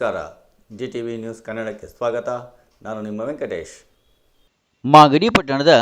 ನಮಸ್ಕಾರ. GTV news ಕನ್ನಡಕ್ಕೆ ಸ್ವಾಗತ. ನಾನು ನಿಮ್ಮ ವೆಂಕಟೇಶ್. ಮಾಗಡಿ ಪಟ್ಟಣದ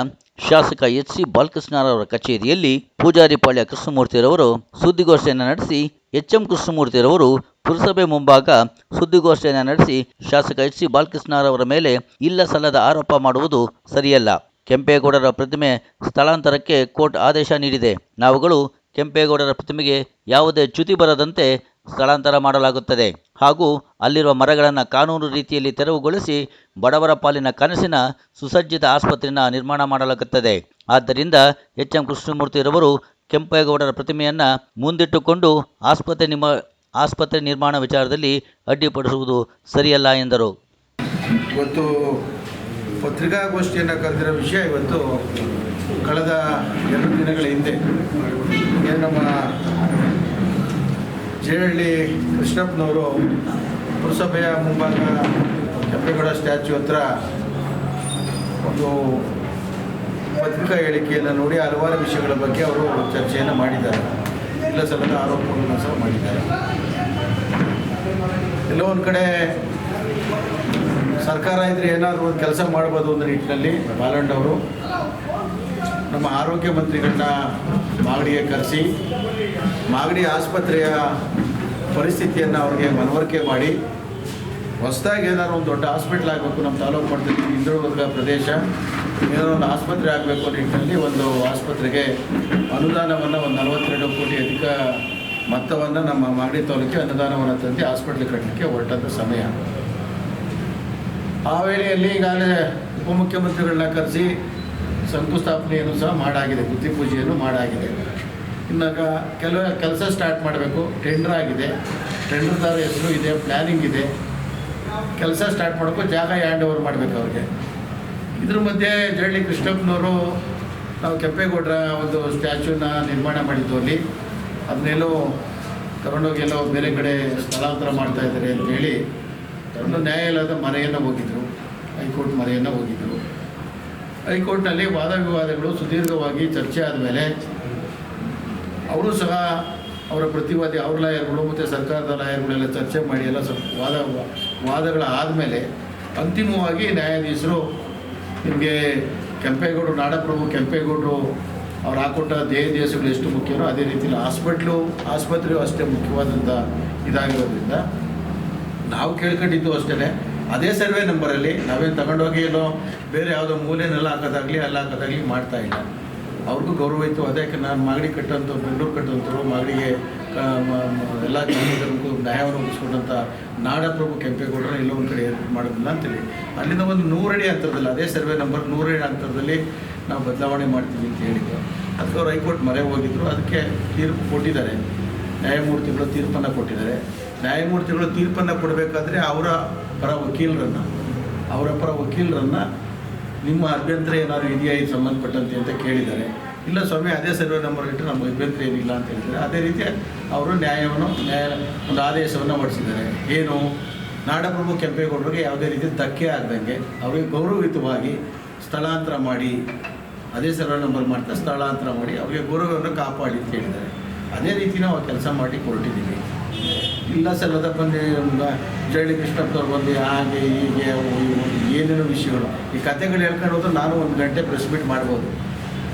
ಶಾಸಕ ಎಚ್ ಸಿ ಬಾಲಕೃಷ್ಣರವರ ಕಚೇರಿಯಲ್ಲಿ ಪೂಜಾರಿಪಾಳ್ಯ ಕೃಷ್ಣಮೂರ್ತಿರವರು ಸುದ್ದಿಗೋಷ್ಠಿಯನ್ನು ನಡೆಸಿ ಎಚ್ ಎಂ ಕೃಷ್ಣಮೂರ್ತಿರವರು ಪುರಸಭೆ ಮುಂಭಾಗ ಸುದ್ದಿಗೋಷ್ಠಿಯನ್ನು ನಡೆಸಿ ಶಾಸಕ ಎಚ್ ಸಿ ಬಾಲಕೃಷ್ಣರವರ ಮೇಲೆ ಇಲ್ಲ ಸಲ್ಲದ ಆರೋಪ ಮಾಡುವುದು ಸರಿಯಲ್ಲ. ಕೆಂಪೇಗೌಡರ ಪ್ರತಿಮೆ ಸ್ಥಳಾಂತರಕ್ಕೆ ಕೋರ್ಟ್ ಆದೇಶ ನೀಡಿದೆ. ನಾವುಗಳು ಕೆಂಪೇಗೌಡರ ಪ್ರತಿಮೆಗೆ ಯಾವುದೇ ಚ್ಯುತಿ ಬರದಂತೆ ಸ್ಥಳಾಂತರ ಮಾಡಲಾಗುತ್ತದೆ ಹಾಗೂ ಅಲ್ಲಿರುವ ಮರಗಳನ್ನು ಕಾನೂನು ರೀತಿಯಲ್ಲಿ ತೆರವುಗೊಳಿಸಿ ಬಡವರ ಪಾಲಿನ ಕನಸಿನ ಸುಸಜ್ಜಿತ ಆಸ್ಪತ್ರೆಯನ್ನು ನಿರ್ಮಾಣ ಮಾಡಲಾಗುತ್ತದೆ. ಆದ್ದರಿಂದ ಎಚ್ ಎಂ ಕೃಷ್ಣಮೂರ್ತಿರವರು ಕೆಂಪೇಗೌಡರ ಪ್ರತಿಮೆಯನ್ನು ಮುಂದಿಟ್ಟುಕೊಂಡು ಆಸ್ಪತ್ರೆ ನಿರ್ಮಾಣ ವಿಚಾರದಲ್ಲಿ ಅಡ್ಡಿಪಡಿಸುವುದು ಸರಿಯಲ್ಲ ಎಂದರು. ಇವತ್ತು ಪತ್ರಿಕಾಗೋಷ್ಠಿಯನ್ನು ಕರೆದಿರೋ ವಿಷಯ ಇವತ್ತು ಕಳೆದ 2 ದಿನಗಳ ಹಿಂದೆ ನಮ್ಮ ಜೇಹಳ್ಳಿ ಕೃಷ್ಣಪ್ಪನವರು ಪುರಸಭೆಯ ಮುಂಭಾಗ ಕೆಂಪೇಗೌಡ ಸ್ಟ್ಯಾಚ್ಯೂ ಹತ್ರ ಒಂದು ಪತ್ರಿಕಾ ಹೇಳಿಕೆಯನ್ನು ನೋಡಿ ಹಲವಾರು ವಿಷಯಗಳ ಬಗ್ಗೆ ಅವರು ಚರ್ಚೆಯನ್ನು ಮಾಡಿದ್ದಾರೆ. ಇಲ್ಲ ಸಲ್ಲದ ಆರೋಪಗಳನ್ನು ಸಹ ಮಾಡಿದ್ದಾರೆ. ಎಲ್ಲೋ ಒಂದು ಕಡೆ ಸರ್ಕಾರ ಇದ್ದರೆ ಏನಾದರೂ ಒಂದು ಕೆಲಸ ಮಾಡ್ಬೋದು ಅನ್ನೋ ನಿಟ್ಟಿನಲ್ಲಿ ಬಾಲಣ್ಣವರು ನಮ್ಮ ಆರೋಗ್ಯ ಮಂತ್ರಿಗಳನ್ನ ಮಾಗಡಿಗೆ ಕರೆಸಿ ಮಾಗಡಿ ಆಸ್ಪತ್ರೆಯ ಪರಿಸ್ಥಿತಿಯನ್ನು ಅವ್ರಿಗೆ ಮನವರಿಕೆ ಮಾಡಿ ಹೊಸದಾಗಿ ಏನಾದ್ರು ಒಂದು ದೊಡ್ಡ ಹಾಸ್ಪಿಟ್ಲ್ ಆಗಬೇಕು, ನಮ್ಮ ತಾಲೂಕು ಮಟ್ಟದಲ್ಲಿ ಹಿಂದುಳಿದ ಪ್ರದೇಶ ಏನಾದ್ರು ಒಂದು ಆಸ್ಪತ್ರೆ ಆಗಬೇಕು ಅನ್ನೋ ನಿಟ್ಟಿನಲ್ಲಿ ಒಂದು ಆಸ್ಪತ್ರೆಗೆ ಅನುದಾನವನ್ನು ಒಂದು 42 ಕೋಟಿ ಅಧಿಕ ಮೊತ್ತವನ್ನು ನಮ್ಮ ಮಾಗಡಿ ತಾಲೂಕಿಗೆ ಅನುದಾನವನ್ನು ತಂದು ಹಾಸ್ಪಿಟ್ಲ್ ಕಟ್ಟಲಿಕ್ಕೆ ಹೊರಟಂಥ ಸಮಯ. ಆ ವೇಳೆಯಲ್ಲಿ ಈಗಾಗಲೇ ಉಪಮುಖ್ಯಮಂತ್ರಿಗಳನ್ನ ಕರೆಸಿ ಶಂಕುಸ್ಥಾಪನೆಯನ್ನು ಸಹ ಮಾಡಾಗಿದೆ, ಗುತ್ತಿ ಪೂಜೆಯನ್ನು ಮಾಡಾಗಿದೆ. ಇನ್ನು ಕೆಲಸ ಸ್ಟಾರ್ಟ್ ಮಾಡಬೇಕು. ಟೆಂಡರ್ ಆಗಿದೆ, ಟೆಂಡರ್ದಾರ ಹೆಸರು ಇದೆ, ಪ್ಲ್ಯಾನಿಂಗ್ ಇದೆ, ಕೆಲಸ ಸ್ಟಾರ್ಟ್ ಮಾಡಬೇಕು, ಜಾಗ ಹ್ಯಾಂಡ್ ಓವರ್ ಮಾಡಬೇಕು ಅವ್ರಿಗೆ. ಇದ್ರ ಮಧ್ಯೆ ಜರಳಿ ಕೃಷ್ಣಪ್ಪನವರು ನಾವು ಕೆಂಪೇಗೌಡರ ಒಂದು ಸ್ಟ್ಯಾಚ್ಯೂನ ನಿರ್ಮಾಣ ಮಾಡಿದ್ದು ಅಲ್ಲಿ ಅದನ್ನೆಲ್ಲೋ ತಗೊಂಡೋಗಿ ಎಲ್ಲೋ ಬೇರೆ ಕಡೆ ಸ್ಥಳಾಂತರ ಮಾಡ್ತಾ ಇದ್ದಾರೆ ಅಂತೇಳಿ ಒಂದು ನ್ಯಾಯಾಲಯದ ಮೊರೆಯನ್ನು ಹೋಗಿದ್ದರು, ಹೈಕೋರ್ಟ್ ಮೊರೆಯನ್ನು ಹೋಗಿದ್ದರು. ಹೈಕೋರ್ಟ್ನಲ್ಲಿ ವಾದ ವಿವಾದಗಳು ಸುದೀರ್ಘವಾಗಿ ಚರ್ಚೆ ಆದಮೇಲೆ ಅವರು ಸಹ ಅವರ ಪ್ರತಿವಾದಿ ಅವ್ರ ಲಾಯರ್ಗಳು ಮತ್ತು ಸರ್ಕಾರದ ಲಾಯರ್ಗಳೆಲ್ಲ ಚರ್ಚೆ ಮಾಡಿ ಎಲ್ಲ ವಾದಗಳ ಆದಮೇಲೆ ಅಂತಿಮವಾಗಿ ನ್ಯಾಯಾಧೀಶರು ನಿಮಗೆ ಕೆಂಪೇಗೌಡರು ನಾಡಪ್ರಭು ಕೆಂಪೇಗೌಡರು ಅವ್ರು ಹಾಕೊಟ್ಟ ದೇಶಗಳು ಎಷ್ಟು ಮುಖ್ಯನೋ ಅದೇ ರೀತಿಯಲ್ಲಿ ಆಸ್ಪತ್ರೆಯೂ ಅಷ್ಟೇ ಮುಖ್ಯವಾದಂಥ ಇದಾಗಿರೋದ್ರಿಂದ ನಾವು ಕೇಳ್ಕೊಂಡಿದ್ದು ಅಷ್ಟೇ ಅದೇ ಸರ್ವೆ ನಂಬರಲ್ಲಿ ನಾವೇನು ತಗೊಂಡೋಗಿ ಏನೋ ಬೇರೆ ಯಾವುದೋ ಮೂಲೆನೆಲ್ಲ ಹಾಕೋದಾಗಲಿ ಮಾಡ್ತಾ ಇಲ್ಲ. ಅವ್ರಿಗೂ ಗೌರವಿತ್ತು. ಅದಕ್ಕೆ ನಾನು ಮಾಗಡಿ ಕಟ್ಟಂಥವ್ರು, ಬೆಂಗಳೂರು ಕಟ್ಟಂಥವ್ರು, ಮಾಗಡಿಗೆ ಎಲ್ಲ ಜನರಿಗೂ ನ್ಯಾಯವನ್ನು ಒದಗಿಸ್ಕೊಂಡಂಥ ನಾಡಪ್ರಭು ಕೆಂಪೇಗೌಡರ ಎಲ್ಲೋ ಒಂದು ಕಡೆ ಏರ್ಪಾಡು ಮಾಡೋದಿಲ್ಲ ಅಂತೇಳಿ ಅಲ್ಲಿಂದ ಒಂದು 100 ಅಡಿ ಅಂತರದಲ್ಲಿ ಅದೇ ಸರ್ವೆ ನಂಬರ್ 100 ಅಡಿ ಅಂತರದಲ್ಲಿ ನಾವು ಬದಲಾವಣೆ ಮಾಡ್ತೀವಿ ಅಂತ ಹೇಳಿದ್ರು. ಅದಕ್ಕೆ ಅವ್ರು ಹೈಕೋರ್ಟ್ ಮೊರೆ ಹೋಗಿದ್ರು. ಅದಕ್ಕೆ ತೀರ್ಪು ಕೊಟ್ಟಿದ್ದಾರೆ, ನ್ಯಾಯಮೂರ್ತಿಗಳು ತೀರ್ಪನ್ನು ಕೊಟ್ಟಿದ್ದಾರೆ. ನ್ಯಾಯಮೂರ್ತಿಗಳು ತೀರ್ಪನ್ನು ಕೊಡಬೇಕಾದ್ರೆ ಅವರ ಪರ ವಕೀಲರನ್ನು ನಿಮ್ಮ ಅಭ್ಯಂತರ ಏನಾದರೂ ಇದೆಯಾ ಇದು ಸಂಬಂಧಪಟ್ಟಂತೆ ಅಂತ ಕೇಳಿದ್ದಾರೆ. ಇಲ್ಲ ಸ್ವಾಮಿ ಅದೇ ಸರ್ವೆ ನಂಬರ್ ಇಟ್ಟು ನಮಗೆ ಅಭ್ಯಂತರ ಏನಿಲ್ಲ ಅಂತ ಹೇಳಿದ್ದಾರೆ. ಅದೇ ರೀತಿ ಅವರು ಒಂದು ಆದೇಶವನ್ನು ಹೊರಡಿಸಿದ್ದಾರೆ. ಏನು, ನಾಡಪ್ರಭು ಕೆಂಪೇಗೌಡರಿಗೆ ಯಾವುದೇ ರೀತಿ ಧಕ್ಕೆ ಆಗದಂಗೆ ಅವರಿಗೆ ಗೌರವಯುತವಾಗಿ ಸ್ಥಳಾಂತರ ಮಾಡಿ ಅದೇ ಸರ್ವೆ ನಂಬರ್ ಮಾಡ್ತಾ ಸ್ಥಳಾಂತರ ಮಾಡಿ ಅವರಿಗೆ ಗೌರವವನ್ನು ಕಾಪಾಡಿ ಅಂತ ಹೇಳಿದ್ದಾರೆ. ಅದೇ ರೀತಿ ನಾವು ಕೆಲಸ ಮಾಡಿ ಹೊರಟಿದ್ದೀವಿ. ಇಲ್ಲ ಸಲ್ಲದ ಬಂದು ಜರಳಿ ಕೃಷ್ಣಪ್ಪವ್ರು ಬಂದು ಹಾಗೆ ಹೀಗೆ ಏನೇನೋ ವಿಷಯಗಳು ಈ ಕಥೆಗಳು ಹೇಳ್ಕೊಂಡು ಹೋದ್ರೆ ನಾನು 1 ಗಂಟೆ ಪ್ರೆಸ್ ಮೀಟ್ ಮಾಡ್ಬೋದು.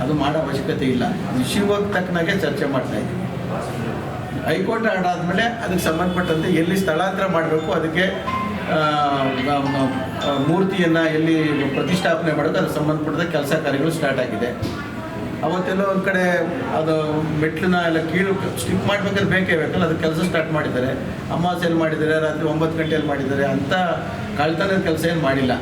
ಅದು ಮಾಡೋ ಅವಶ್ಯಕತೆ ಇಲ್ಲ. ವಿಷಯವಾಗಿ ತಕ್ಕನಾಗೆ ಚರ್ಚೆ ಮಾಡ್ತಾಯಿದ್ದೀವಿ. ಹೈಕೋರ್ಟ್ ಆಡಾದ್ಮೇಲೆ ಅದಕ್ಕೆ ಸಂಬಂಧಪಟ್ಟಂತೆ ಎಲ್ಲಿ ಸ್ಥಳಾಂತರ ಮಾಡಬೇಕು, ಅದಕ್ಕೆ ಮೂರ್ತಿಯನ್ನು ಎಲ್ಲಿ ಪ್ರತಿಷ್ಠಾಪನೆ ಮಾಡೋದು ಅದಕ್ಕೆ ಸಂಬಂಧಪಟ್ಟ ಕೆಲಸ ಕಾರ್ಯಗಳು ಸ್ಟಾರ್ಟ್ ಆಗಿದೆ. ಅವತ್ತೆಲ್ಲ ಒಂದು ಕಡೆ ಅದು ಮೆಟ್ಲನ್ನ ಎಲ್ಲ ಕೀಳು ಸ್ಟಿಪ್ ಮಾಡಬೇಕಾದ್ರೆ ಬೇಕಲ್ಲ, ಅದಕ್ಕೆ ಕೆಲಸ ಸ್ಟಾರ್ಟ್ ಮಾಡಿದ್ದಾರೆ. ಅಮಾವಾಸ್ಯೆಯಲ್ಲಿ ಮಾಡಿದ್ದಾರೆ, ರಾತ್ರಿ 9 ಗಂಟೆಯಲ್ಲಿ ಮಾಡಿದ್ದಾರೆ. ಅಂಥ ಕಳ್ತನದ ಕೆಲಸ ಏನು ಮಾಡಿಲ್ಲ.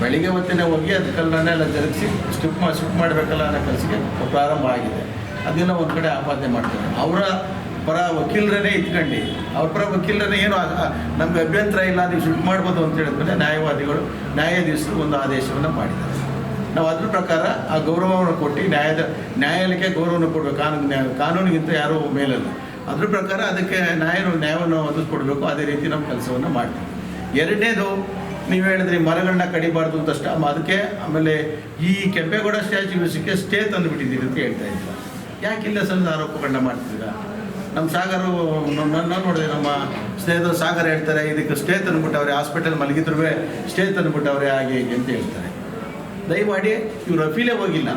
ಬೆಳಿಗ್ಗೆ ಹೊತ್ತೇ ಹೋಗಿ ಅದಕ್ಕೆಲ್ಲ ಜರುಗಿಸಿ ಸ್ಟಿಪ್ ಮಾಡಬೇಕಲ್ಲ ಅನ್ನೋ ಕೆಲಸಕ್ಕೆ ಪ್ರಾರಂಭ ಆಗಿದೆ. ಅದನ್ನು ಒಂದು ಕಡೆ ಆಪಾದನೆ ಮಾಡ್ತಾರೆ. ಅವರ ಪರ ವಕೀಲರನ್ನೇ ಇಟ್ಕೊಂಡು ಅವ್ರ ಪರ ವಕೀಲರನ್ನೇ ಏನು ನಮಗೆ ಅಭ್ಯಂತರ ಇಲ್ಲ, ನೀವು ಶಿಫ್ಟ್ ಮಾಡ್ಬೋದು ಅಂತ ಹೇಳಿದ್ಮೇಲೆ ನ್ಯಾಯಾಧೀಶರು ಒಂದು ಆದೇಶವನ್ನು ಮಾಡಿದ್ದಾರೆ. ನಾವು ಅದ್ರ ಪ್ರಕಾರ ಆ ಗೌರವವನ್ನು ಕೊಟ್ಟು ನ್ಯಾಯಾಲಯಕ್ಕೆ ಗೌರವವನ್ನು ಕೊಡಬೇಕು. ಕಾನೂನಿಗಿಂತ ಯಾರೂ ಮೇಲಲ್ಲ. ಅದ್ರ ಪ್ರಕಾರ ಅದಕ್ಕೆ ನ್ಯಾಯವನ್ನು ಒದಗಿಸ್ಕೊಡ್ಬೇಕು. ಅದೇ ರೀತಿ ನಾವು ಕೆಲಸವನ್ನು ಮಾಡ್ತೀವಿ. ಎರಡನೇದು, ನೀವು ಹೇಳಿದ್ರಿ ಮರಗಳನ್ನ ಕಡಿಬಾರ್ದು ಅಂತಷ್ಟ, ಅದಕ್ಕೆ ಆಮೇಲೆ ಈ ಕೆಂಪೇಗೌಡ ಸ್ಟ್ಯಾಚ್ಯೂ ವಿಷಯಕ್ಕೆ ಸ್ಟೇ ತಂದುಬಿಟ್ಟಿದ್ದೀರಿ ಅಂತ ಹೇಳ್ತಾ ಇದ್ದೀರಾ. ಯಾಕಿಲ್ಲ ಸಲ್ಲದ ಆರೋಪಗಳನ್ನ ಮಾಡ್ತಿದ್ದೀರಾ? ನಮ್ಮ ಸಾಗರು ನನ್ನ ನೋಡಿದೆ, ನಮ್ಮ ಸ್ನೇಹಿತರು ಸಾಗರ್ ಹೇಳ್ತಾರೆ, ಇದಕ್ಕೆ ಸ್ಟೇ ತಂದುಬಿಟ್ಟವ್ರೆ, ಹಾಸ್ಪಿಟಲ್ ಮಲಗಿದ್ರು ಸ್ಟೇ ತಂದುಬಿಟ್ಟವ್ರೆ ಹಾಗೆ ಹೀಗೆ ಅಂತ ಹೇಳ್ತಾರೆ. ದಯಮಾಡಿ ಇವರು ಅಪೀಲೇ ಹೋಗಿಲ್ಲ,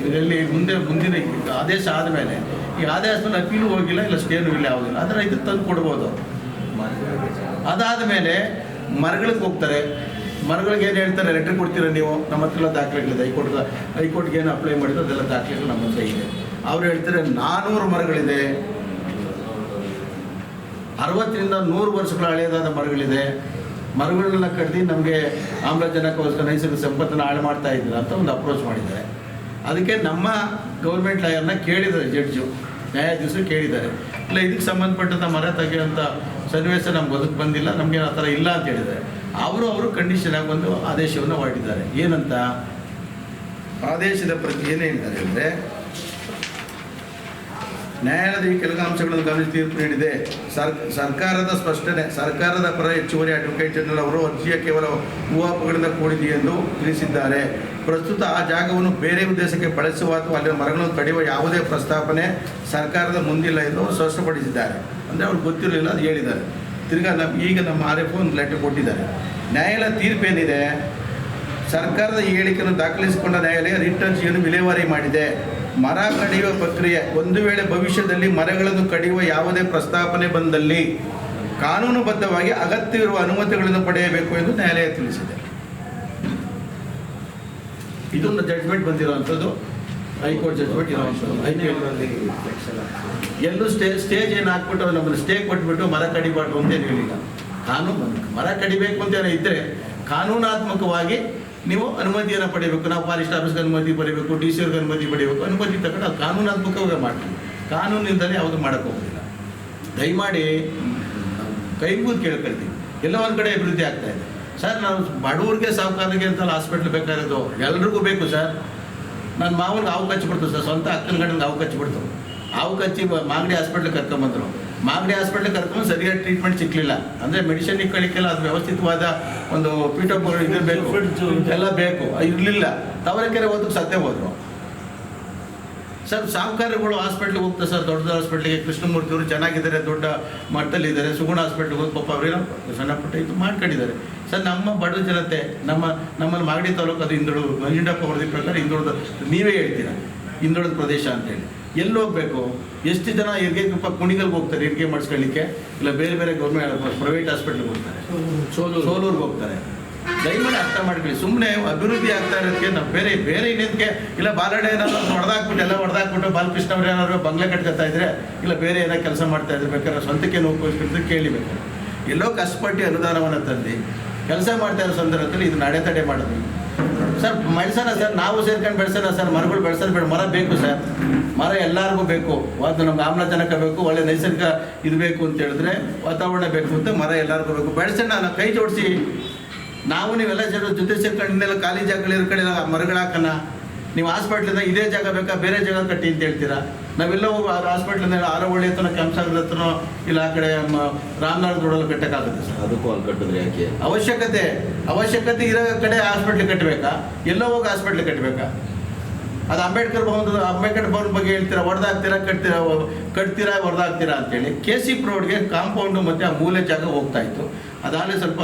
ಇದರಲ್ಲಿ ಮುಂದಿನ ಆದೇಶ ಆದಮೇಲೆ ಈ ಆದೇಶದಲ್ಲಿ ಅಪೀಲು ಹೋಗಿಲ್ಲ, ಇಲ್ಲ ಸ್ಟೇನೂ ಇಲ್ಲ, ಯಾವುದಿಲ್ಲ, ಆದರೆ ಇದಕ್ಕೆ ತಂದು ಕೊಡ್ಬೋದು. ಅದಾದ ಮೇಲೆ ಮರಗಳಿಗೆ ಹೋಗ್ತಾರೆ. ಮರಗಳಿಗೆ ಏನು ಹೇಳ್ತಾರೆ, ಲೆಟ್ರ್ ಕೊಡ್ತೀರ ನೀವು, ನಮ್ಮ ಹತ್ರ ಎಲ್ಲ ದಾಖಲೆಗಳಿದೆ, ಹೈಕೋರ್ಟ್ಗೆ ಏನು ಅಪ್ಲೈ ಮಾಡಿದ್ರು ಅದೆಲ್ಲ ದಾಖಲೆಗಳು ನಮ್ಮ ಹತ್ರ ಇದೆ. ಅವ್ರು ಹೇಳ್ತಾರೆ 400 ಮರಗಳಿದೆ, 60ರಿಂದ 100 ವರ್ಷಗಳ ಹಳೆಯದಾದ ಮರಗಳಿದೆ, ಮರಗಳನ್ನೆಲ್ಲ ಕಡ್ದು ನಮಗೆ ಆಮ್ಲಜನಕಗೋಸ್ಕರ ನೈಸರ್ಗಿಕ ಸಂಪತ್ತನ್ನು ಹಾಳು ಮಾಡ್ತಾ ಇದ್ದಾರೆ ಅಂತ ಒಂದು ಅಪ್ರೋಚ್ ಮಾಡಿದ್ದಾರೆ. ಅದಕ್ಕೆ ನಮ್ಮ ಗೌರ್ಮೆಂಟ್ ಲಾಯರ್ನ ಕೇಳಿದ್ದಾರೆ, ಜಡ್ಜು ನ್ಯಾಯಾಧೀಶರು ಕೇಳಿದ್ದಾರೆ, ಇಲ್ಲ ಇದಕ್ಕೆ ಸಂಬಂಧಪಟ್ಟಂಥ ಮರ ತೆಗೆಯುವಂಥ ಸನ್ನಿವೇಶ ನಮ್ಗೆ ಒದಕ್ಕೆ ಬಂದಿಲ್ಲ, ನಮಗೆ ಆ ಥರ ಇಲ್ಲ ಅಂತ ಹೇಳಿದ್ದಾರೆ. ಅವರು ಕಂಡೀಷನ್ ಆಗಿ ಒಂದು ಆದೇಶವನ್ನು ಹೊರಟಿದ್ದಾರೆ. ಏನಂತ ಆದೇಶದ ಪ್ರತಿ ಏನೇ ಹೇಳ್ತಾರೆ ಅಂದರೆ, ನ್ಯಾಯಾಲಯದ ಈ ಕೆಲ ಅಂಶಗಳನ್ನು ಗಮನಿಸಿ ತೀರ್ಪು ನೀಡಿದೆ. ಸರ್ಕಾರದ ಸ್ಪಷ್ಟನೆ, ಸರ್ಕಾರದ ಪರ ಹೆಚ್ಚುವರಿ ಅಡ್ವೊಕೇಟ್ ಜನರಲ್ ಅವರು ಅರ್ಜಿಯ ಕೇವಲ ಊಹಾಪೋಹಗಳಿಂದ ಕೂಡಿದೆ ಎಂದು ತಿಳಿಸಿದ್ದಾರೆ. ಪ್ರಸ್ತುತ ಆ ಜಾಗವನ್ನು ಬೇರೆ ಉದ್ದೇಶಕ್ಕೆ ಬಳಸುವ ಅಥವಾ ಅಲ್ಲಿನ ಮರಗಳನ್ನು ಕಡಿಯುವ ಯಾವುದೇ ಪ್ರಸ್ತಾಪನೆ ಸರ್ಕಾರದ ಮುಂದಿಲ್ಲ ಎಂದು ಅವರು ಸ್ಪಷ್ಟಪಡಿಸಿದ್ದಾರೆ. ಅಂದರೆ ಅವ್ರಿಗೆ ಗೊತ್ತಿರಲಿಲ್ಲ, ಅದು ಹೇಳಿದ್ದಾರೆ. ತಿರ್ಗಾ ಈಗ ನಮ್ಮ RFO ಒಂದು ಲೆಟರ್ ಕೊಟ್ಟಿದ್ದಾರೆ. ನ್ಯಾಯಾಲಯ ತೀರ್ಪೇನಿದೆ, ಸರ್ಕಾರದ ಈ ಹೇಳಿಕೆಯನ್ನು ದಾಖಲಿಸಿಕೊಂಡ ನ್ಯಾಯಾಲಯ ರಿಟ್ ಅರ್ಜಿಯನ್ನು ವಿಲೇವಾರಿ ಮಾಡಿದೆ. ಮರ ಕಡಿಯುವ ಪ್ರಕ್ರಿಯೆ, ಒಂದು ವೇಳೆ ಭವಿಷ್ಯದಲ್ಲಿ ಮರಗಳನ್ನು ಕಡಿಯುವ ಯಾವುದೇ ಪ್ರಸ್ತಾಪನೆ ಬಂದಲ್ಲಿ ಕಾನೂನುಬದ್ಧವಾಗಿ ಅಗತ್ಯವಿರುವ ಅನುಮತಿಗಳನ್ನು ಪಡೆಯಬೇಕು ಎಂದು ನ್ಯಾಯಾಲಯ ತಿಳಿಸಿದೆ. ಇದೊಂದು ಜಡ್ಜ್ಮೆಂಟ್ ಬಂದಿರುವಂಥದ್ದು, ಹೈಕೋರ್ಟ್ ಜಡ್ಜ್ಮೆಂಟ್ ಇರುವಂಥದ್ದು. ಎಲ್ಲೂ ಸ್ಟೇಜ್ ಏನು ಹಾಕ್ಬಿಟ್ಟು ನಮ್ಮನ್ನು ಸ್ಟೇ ಕೊಟ್ಬಿಟ್ಟು ಮರ ಕಡಿಬಾರ್ದು ಅಂತೇನು ಹೇಳಿಲ್ಲ. ಕಾನೂನು ಮರ ಕಡಿಬೇಕು ಅಂತ ಇದ್ದರೆ ಕಾನೂನಾತ್ಮಕವಾಗಿ ನೀವು ಅನುಮತಿಯನ್ನು ಪಡೆಯಬೇಕು. ನಾವು ಫಾರೆಸ್ಟ್ ಆಫೀಸ್ಗೆ ಅನುಮತಿ ಪಡೆಯಬೇಕು, DC ಅವ್ರಿಗೆ ಅನುಮತಿ ಪಡೆಯಬೇಕು. ಅನುಮತಿ ತಗೊಂಡು ಅದು ಕಾನೂನಾತ್ಮಕವಾಗಿ ಮಾಡ್ತೀವಿ, ಕಾನೂನಿಂದಲೇ ಯಾವುದು ಮಾಡೋಕ್ಕೋಗೋದಿಲ್ಲ. ದಯಮಾಡಿ ಕೈ ಮುಗಿದು ಕೇಳ್ಕೊಳ್ತೀವಿ. ಎಲ್ಲ ಒಂದು ಕಡೆ ಅಭಿವೃದ್ಧಿ ಆಗ್ತಾ ಇದೆ ಸರ್. ನಾವು ಬಡವ್ರಿಗೆ ಸಾಹುಕಾರರಿಗೆ ಅಂತಲ್ಲ ಹಾಸ್ಪಿಟ್ಲ್ ಬೇಕಾಗಿರೋದು, ಎಲ್ರಿಗೂ ಬೇಕು ಸರ್. ನನ್ನ ಮಾವನಿಗೆ ಹಾವು ಕಚ್ಚಿಬಿಡ್ತು ಸರ್, ಸ್ವಂತ ಅಕ್ಕನ ಗಂಡನಿಗೆ ಹಾವು ಕಚ್ಚಿಬಿಡ್ತು. ಹಾವು ಕಚ್ಚಿ ಮಾಗಡಿ ಹಾಸ್ಪಿಟ್ಲಿಗೆ ಕರ್ಕೊಂಬಂದರು. ಮಾಗಡಿ ಹಾಸ್ಪಿಟ್ಲಿಗೆ ಕರ್ಕೊಂಡು ಸರಿಯಾದ ಟ್ರೀಟ್ಮೆಂಟ್ ಸಿಕ್ಕಲಿಲ್ಲ. ಅಂದರೆ ಮೆಡಿಸಿನ್ ಇಕ್ಕಲಿಕ್ಕೆಲ್ಲ ಅದು ವ್ಯವಸ್ಥಿತವಾದ ಒಂದು ಪೀಠೋಪಕರಣ ಇದಿರಬೇಕು, ಎಲ್ಲ ಬೇಕು, ಇರಲಿಲ್ಲ. ತಾವರೆಕೆರೆ ಹೋದಕ್ಕೆ ಸತ್ತೇ ಹೋದರು ಸರ್. ಸಾಹುಕಾರಗಳು ಹಾಸ್ಪಿಟ್ಲಿಗೆ ಹೋಗ್ತಾರೆ ಸರ್, ದೊಡ್ಡ ಹಾಸ್ಪಿಟ್ಲಿಗೆ. ಕೃಷ್ಣಮೂರ್ತಿ ಅವರು ಚೆನ್ನಾಗಿದ್ದಾರೆ, ದೊಡ್ಡ ಮಟ್ಟದಲ್ಲಿದ್ದಾರೆ. ಸುಗುಣ ಹಾಸ್ಪಿಟ್ಲಿಗೆ ಹೋಗಿ ಪಾಪ ಅವರೇನೋ ಸಣ್ಣ ಪುಟ್ಟ ಇದು ಮಾಡ್ಕೊಂಡಿದ್ದಾರೆ ಸರ್. ನಮ್ಮ ಬಡ ಜನತೆ, ನಮ್ಮಲ್ಲಿ ಮಾಗಡಿ ತಾಲೂಕು ಅದು ಹಿಂದುಳಿದು, ನಂಜುಂಡಪ್ಪ ವರದಿ ಪ್ರಕಾರ ಹಿಂದುಳಿದ, ನೀವೇ ಹೇಳ್ತೀರಾ ಹಿಂದುಳಿದ ಪ್ರದೇಶ ಅಂತೇಳಿ. ಎಲ್ಲಿ ಹೋಗಬೇಕು, ಎಷ್ಟು ಜನ ಹೆರಿಗೆ ಕುಣಿಗಲ್ಗೆ ಹೋಗ್ತಾರೆ ಹೆರಿಗೆ ಮಾಡಿಸ್ಕೊಳ್ಳಿಕ್ಕೆ, ಇಲ್ಲ ಬೇರೆ ಬೇರೆ ಗೌರ್ಮೆಂಟ್ ಪ್ರೈವೇಟ್ ಹಾಸ್ಪಿಟ್ಲಿಗೆ ಹೋಗ್ತಾರೆ, ಸೋಲೂರ್ಗೆ ಹೋಗ್ತಾರೆ. ದಯಮಾಡಿ ಅರ್ಥ ಮಾಡ್ಕೊಳ್ಳಿ. ಸುಮ್ಮನೆ ಅಭಿವೃದ್ಧಿ ಆಗ್ತಾ ಇರೋದಕ್ಕೆ ನಾವು ಬೇರೆ ಇನ್ನೇದಕ್ಕೆ, ಇಲ್ಲ ಬಾಲಡೆ ಏನಾದ್ರು ಹೊಡೆದಾಕ್ಬಿಟ್ಟು ಬಾಲಕೃಷ್ಣ ಅವ್ರು ಏನಾದ್ರು ಬಂಗ್ಲೆ ಕಟ್ಕೊತಾ ಇದ್ರೆ, ಇಲ್ಲ ಬೇರೆ ಏನೋ ಕೆಲಸ ಮಾಡ್ತಾ ಇದ್ರೆ ಬೇಕಾದ್ರೆ ಸ್ವಂತಕ್ಕೆ ನೋಡ್ಕೊಳ್ಬೇಕು ಕೇಳಿಬೇಕು. ಎಲ್ಲೋ ಕಷ್ಟಪಟ್ಟು ಅನುದಾನವನ್ನು ತಂದು ಕೆಲಸ ಮಾಡ್ತಾ ಇರೋ ಸಂದರ್ಭದಲ್ಲಿ ಇದನ್ನ ಅಡೆತಡೆ ಮಾಡಿದ್ವಿ ಸರ್. ಬೆಳೆಸೋಣ ಸರ್, ನಾವು ಸೇರ್ಕೊಂಡು ಬೆಳೆಸೋಣ ಸರ್. ಮರಗಳು ಬೆಳೆಸೋದು ಬೇಡ, ಮರ ಬೇಕು ಸರ್. ಮರ ಎಲ್ಲರಿಗೂ ಬೇಕು. ಅದು ನಮ್ಗೆ ಆಮ್ಲಜನಕ ಬೇಕು, ಒಳ್ಳೆ ನೈಸರ್ಗಿಕ ಇದು ಬೇಕು ಅಂತ ಹೇಳಿದ್ರೆ, ವಾತಾವರಣ ಬೇಕು ಅಂತ ಮರ ಎಲ್ಲರಿಗೂ ಬೇಕು. ಬೆಳೆಸೋಣ, ನಾವು ಕೈ ಜೋಡಿಸಿ ನಾವು ನೀವೆಲ್ಲ ಜೊತೆ ಸೇರ್ಕೊಂಡು ಇನ್ನೆಲ್ಲ ಖಾಲಿ ಜಾಗಗಳಿರೋ ಕಡೆ ಮರಗಳು ಹಾಕೋಣ. ನೀವು ಹಾಸ್ಪಿಟ್ಲಿಂದ ಇದೇ ಜಾಗ ಬೇಕಾ, ಬೇರೆ ಜಾಗ ಕಟ್ಟಿ ಅಂತ ಹೇಳ್ತೀರಾ. ನಾವೆಲ್ಲ ಹೋಗಿ ಹಾಸ್ಪಿಟ್ಲಿಂದ ಆರೋಹಳ್ಳಿ ಹತ್ರನೋ, ಕ್ಯಾಂಪ್ಸಾಗರ ಹತ್ರನೋ, ಇಲ್ಲ ಆ ಕಡೆ ರಾಮನಾಥ್ ರೋಡಲ್ಲಿ ಕಟ್ಟಕ್ಕಾಗುತ್ತೆ ಸರ್. ಅದಕ್ಕೂ ಅಲ್ಲಿ ಕಟ್ಟಿದ್ರೆ ಯಾಕೆ? ಅವಶ್ಯಕತೆ ಇರೋ ಕಡೆ ಹಾಸ್ಪಿಟ್ಲ್ ಕಟ್ಟಬೇಕಾ, ಎಲ್ಲೋ ಹೋಗಿ ಹಾಸ್ಪಿಟ್ಲ್ ಕಟ್ಟಬೇಕಾ? ಅದು ಅಂಬೇಡ್ಕರ್ ಭವನ ಬಗ್ಗೆ ಹೇಳ್ತೀರಾ, ಕಟ್ತೀರಾ ಹೊಡೆದಾಗ್ತೀರಾ ಅಂತೇಳಿ. KC ರೋಡ್ಗೆ ಕಾಂಪೌಂಡು ಮತ್ತು ಆ ಮೂಲೆ ಜಾಗ ಹೋಗ್ತಾ ಇತ್ತು. ಅದಾಗಲೇ ಸ್ವಲ್ಪ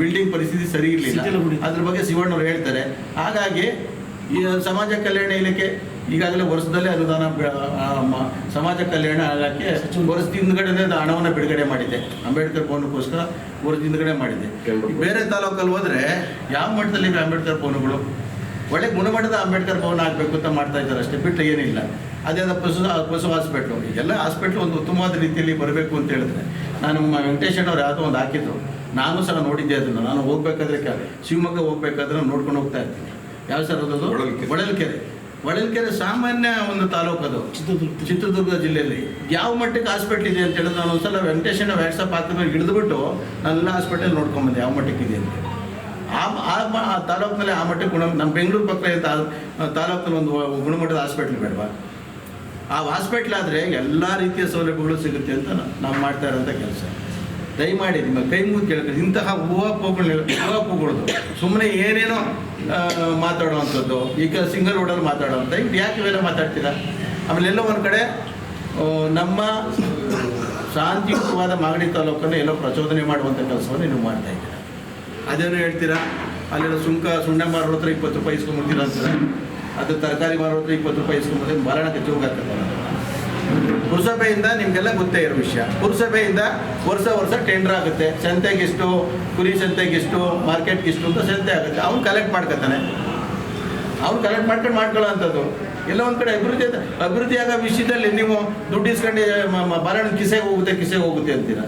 ಬಿಲ್ಡಿಂಗ್ ಪರಿಸ್ಥಿತಿ ಸರಿ ಇರಲಿಲ್ಲ. ಅದ್ರ ಬಗ್ಗೆ ಶಿವಣ್ಣವ್ರು ಹೇಳ್ತಾರೆ. ಹಾಗಾಗಿ ಈ ಸಮಾಜ ಕಲ್ಯಾಣ ಇಲಾಖೆ ಈಗಾಗಲೇ ವರ್ಷದಲ್ಲೇ ಅನುದಾನ ಸಮಾಜ ಕಲ್ಯಾಣ ಇಲಾಖೆ ವರ್ಷದ ಹಿಂದ್ಗಡೆ ಹಣವನ್ನು ಬಿಡುಗಡೆ ಮಾಡಿದೆ. ಅಂಬೇಡ್ಕರ್ ಭವನಕ್ಕೋಸ್ಕರ ವರ್ಷದ ಹಿಂದ್ಗಡೆ ಮಾಡಿದೆ. ಬೇರೆ ತಾಲೂಕಲ್ಲಿ ಹೋದರೆ ಯಾವ ಮಟ್ಟದಲ್ಲಿ ಅಂಬೇಡ್ಕರ್ ಭವನಗಳು, ಒಳ್ಳೆ ಗುಣಮಟ್ಟದ ಅಂಬೇಡ್ಕರ್ ಭವನ ಆಗಬೇಕು ಅಂತ ಮಾಡ್ತಾ ಇದ್ದಾರೆ ಅಷ್ಟೇ, ಬಿಟ್ಟರೆ ಏನಿಲ್ಲ. ಅದೇ ಪಶು ಹಾಸ್ಪಿಟ್ಲು, ಎಲ್ಲ ಹಾಸ್ಪಿಟ್ಲು ಒಂದು ಉತ್ತಮವಾದ ರೀತಿಯಲ್ಲಿ ಬರಬೇಕು ಅಂತ ಹೇಳಿದ್ರೆ, ನಾನು ವೆಂಕಟೇಶಣ್ಣವ್ರು ಯಾವುದೋ ಒಂದು ಹಾಕಿದ್ರು, ನಾನು ಸಹ ನೋಡಿದ್ದೆ ಅದನ್ನು. ನಾನು ಹೋಗ್ಬೇಕಾದ್ರೆ ಶಿವಮೊಗ್ಗ ಹೋಗ್ಬೇಕಾದ್ರೆ ನೋಡ್ಕೊಂಡು ಹೋಗ್ತಾ ಇರ್ತೀನಿ. ಯಾವ ಸರ್ ಅದದು? ಹೊಳಲ್ಕೆರೆ ಸಾಮಾನ್ಯ ಒಂದು ತಾಲೂಕು, ಅದು ಚಿತ್ರದುರ್ಗ ಜಿಲ್ಲೆಯಲ್ಲಿ. ಯಾವ ಮಟ್ಟಕ್ಕೆ ಹಾಸ್ಪಿಟ್ಲ್ ಇದೆ ಅಂತ ಹೇಳಿದ್ರೆ, ನಾನು ಒಂದ್ಸಲ ವೆಂಕಟೇಶಣ್ಣ ವ್ಯಾಟ್ಸಪ್ ಹಾಕಿದ್ಮೇಲೆ ಹಿಡಿದುಬಿಟ್ಟು ನಾನೆಲ್ಲ ಹಾಸ್ಪಿಟಲ್ ನೋಡ್ಕೊಂಬಂದೆ ಯಾವ ಮಟ್ಟಕ್ಕೆ ಇದೆ ಅಂತ. ಆ ತಾಲೂಕಿನಲ್ಲಿ ಆ ಮಟ್ಟಕ್ಕೆ ನಮ್ಮ ಬೆಂಗಳೂರು ಪಕ್ಕ ತಾಲೂಕಲ್ಲಿ ಒಂದು ಗುಣಮಟ್ಟದ ಹಾಸ್ಪಿಟ್ಲ್ ಬೇಡವಾ? ಆ ಹಾಸ್ಪಿಟ್ಲ್ ಆದರೆ ಎಲ್ಲ ರೀತಿಯ ಸೌಲಭ್ಯಗಳು ಸಿಗುತ್ತೆ ಅಂತ ನಾವು ಮಾಡ್ತಾ ಇರೋಂಥ ಕೆಲಸ. ದಯಮಾಡಿ ನಿಮ್ಮ ಕೈ ಮುಗಿದು ಕೇಳ್ತಾರೆ. ಇಂತಹ ಹೂವಾಪುಗಳದು ಸುಮ್ಮನೆ ಏನೇನೋ ಮಾತಾಡುವಂಥದ್ದು, ಈಗ ಸಿಂಗಲ್ ರೋಡಲ್ಲಿ ಮಾತಾಡುವಂಥ, ಇದು ಯಾಕೆ ಇವೆಲ್ಲ ಮಾತಾಡ್ತೀರಾ? ಆಮೇಲೆ ಎಲ್ಲೋ ಒಂದು ಕಡೆ ನಮ್ಮ ಶಾಂತಿಯುತವಾದ ಮಾಗಡಿ ತಾಲೂಕನ್ನು ಎಲ್ಲೋ ಪ್ರಚೋದನೆ ಮಾಡುವಂಥ ಕೆಲಸವನ್ನು ನೀವು ಮಾಡ್ತಾ ಇದ್ದೀರಾ. ಅದೇನು ಹೇಳ್ತೀರಾ, ಅಲ್ಲೆಲ್ಲ ಸುಣ್ಣ ಮಾರೋರ ಹತ್ರ 20 ರೂಪಾಯಿ ಇಸ್ಕೊಂಡ್ಬಿಡ್ತೀರಾ ಅಂತಾರೆ, ಅದು ತರಕಾರಿ ಮಾರೋರ ಹತ್ರ 20 ರೂಪಾಯಿ ಇಸ್ಕೊಂಡ್ಬಿಡ್ತಾರೆ, ಮಾರಾಟಕ್ಕೆ ಜೋಗಾಗ್ತದೆ. ಪುರಸಭೆಯಿಂದ ನಿಮಗೆಲ್ಲ ಗೊತ್ತೇ ಇರೋ ವಿಷಯ. ಪುರಸಭೆಯಿಂದ ವರ್ಷ ಟೆಂಡರ್ ಆಗುತ್ತೆ, ಸಂತೆಗಿಷ್ಟು, ಕುರಿ ಸಂತೆಗಿಷ್ಟು, ಮಾರ್ಕೆಟ್ಗಿಷ್ಟು ಅಂತ ಸಂತೆ ಆಗುತ್ತೆ. ಅವ್ನು ಕಲೆಕ್ಟ್ ಮಾಡ್ಕೊತಾನೆ, ಅವ್ನು ಕಲೆಕ್ಟ್ ಮಾಡ್ಕೊಳ್ಳೋ ಅಂಥದ್ದು. ಎಲ್ಲ ಒಂದು ಕಡೆ ಅಭಿವೃದ್ಧಿ ಆಗೋ ವಿಷಯದಲ್ಲಿ ನೀವು ದುಡ್ಡು ಇಸ್ಕೊಂಡು ಬಾರಣ ಕಿಸೆಗೆ ಹೋಗುತ್ತೆ ಅಂತೀರಾ.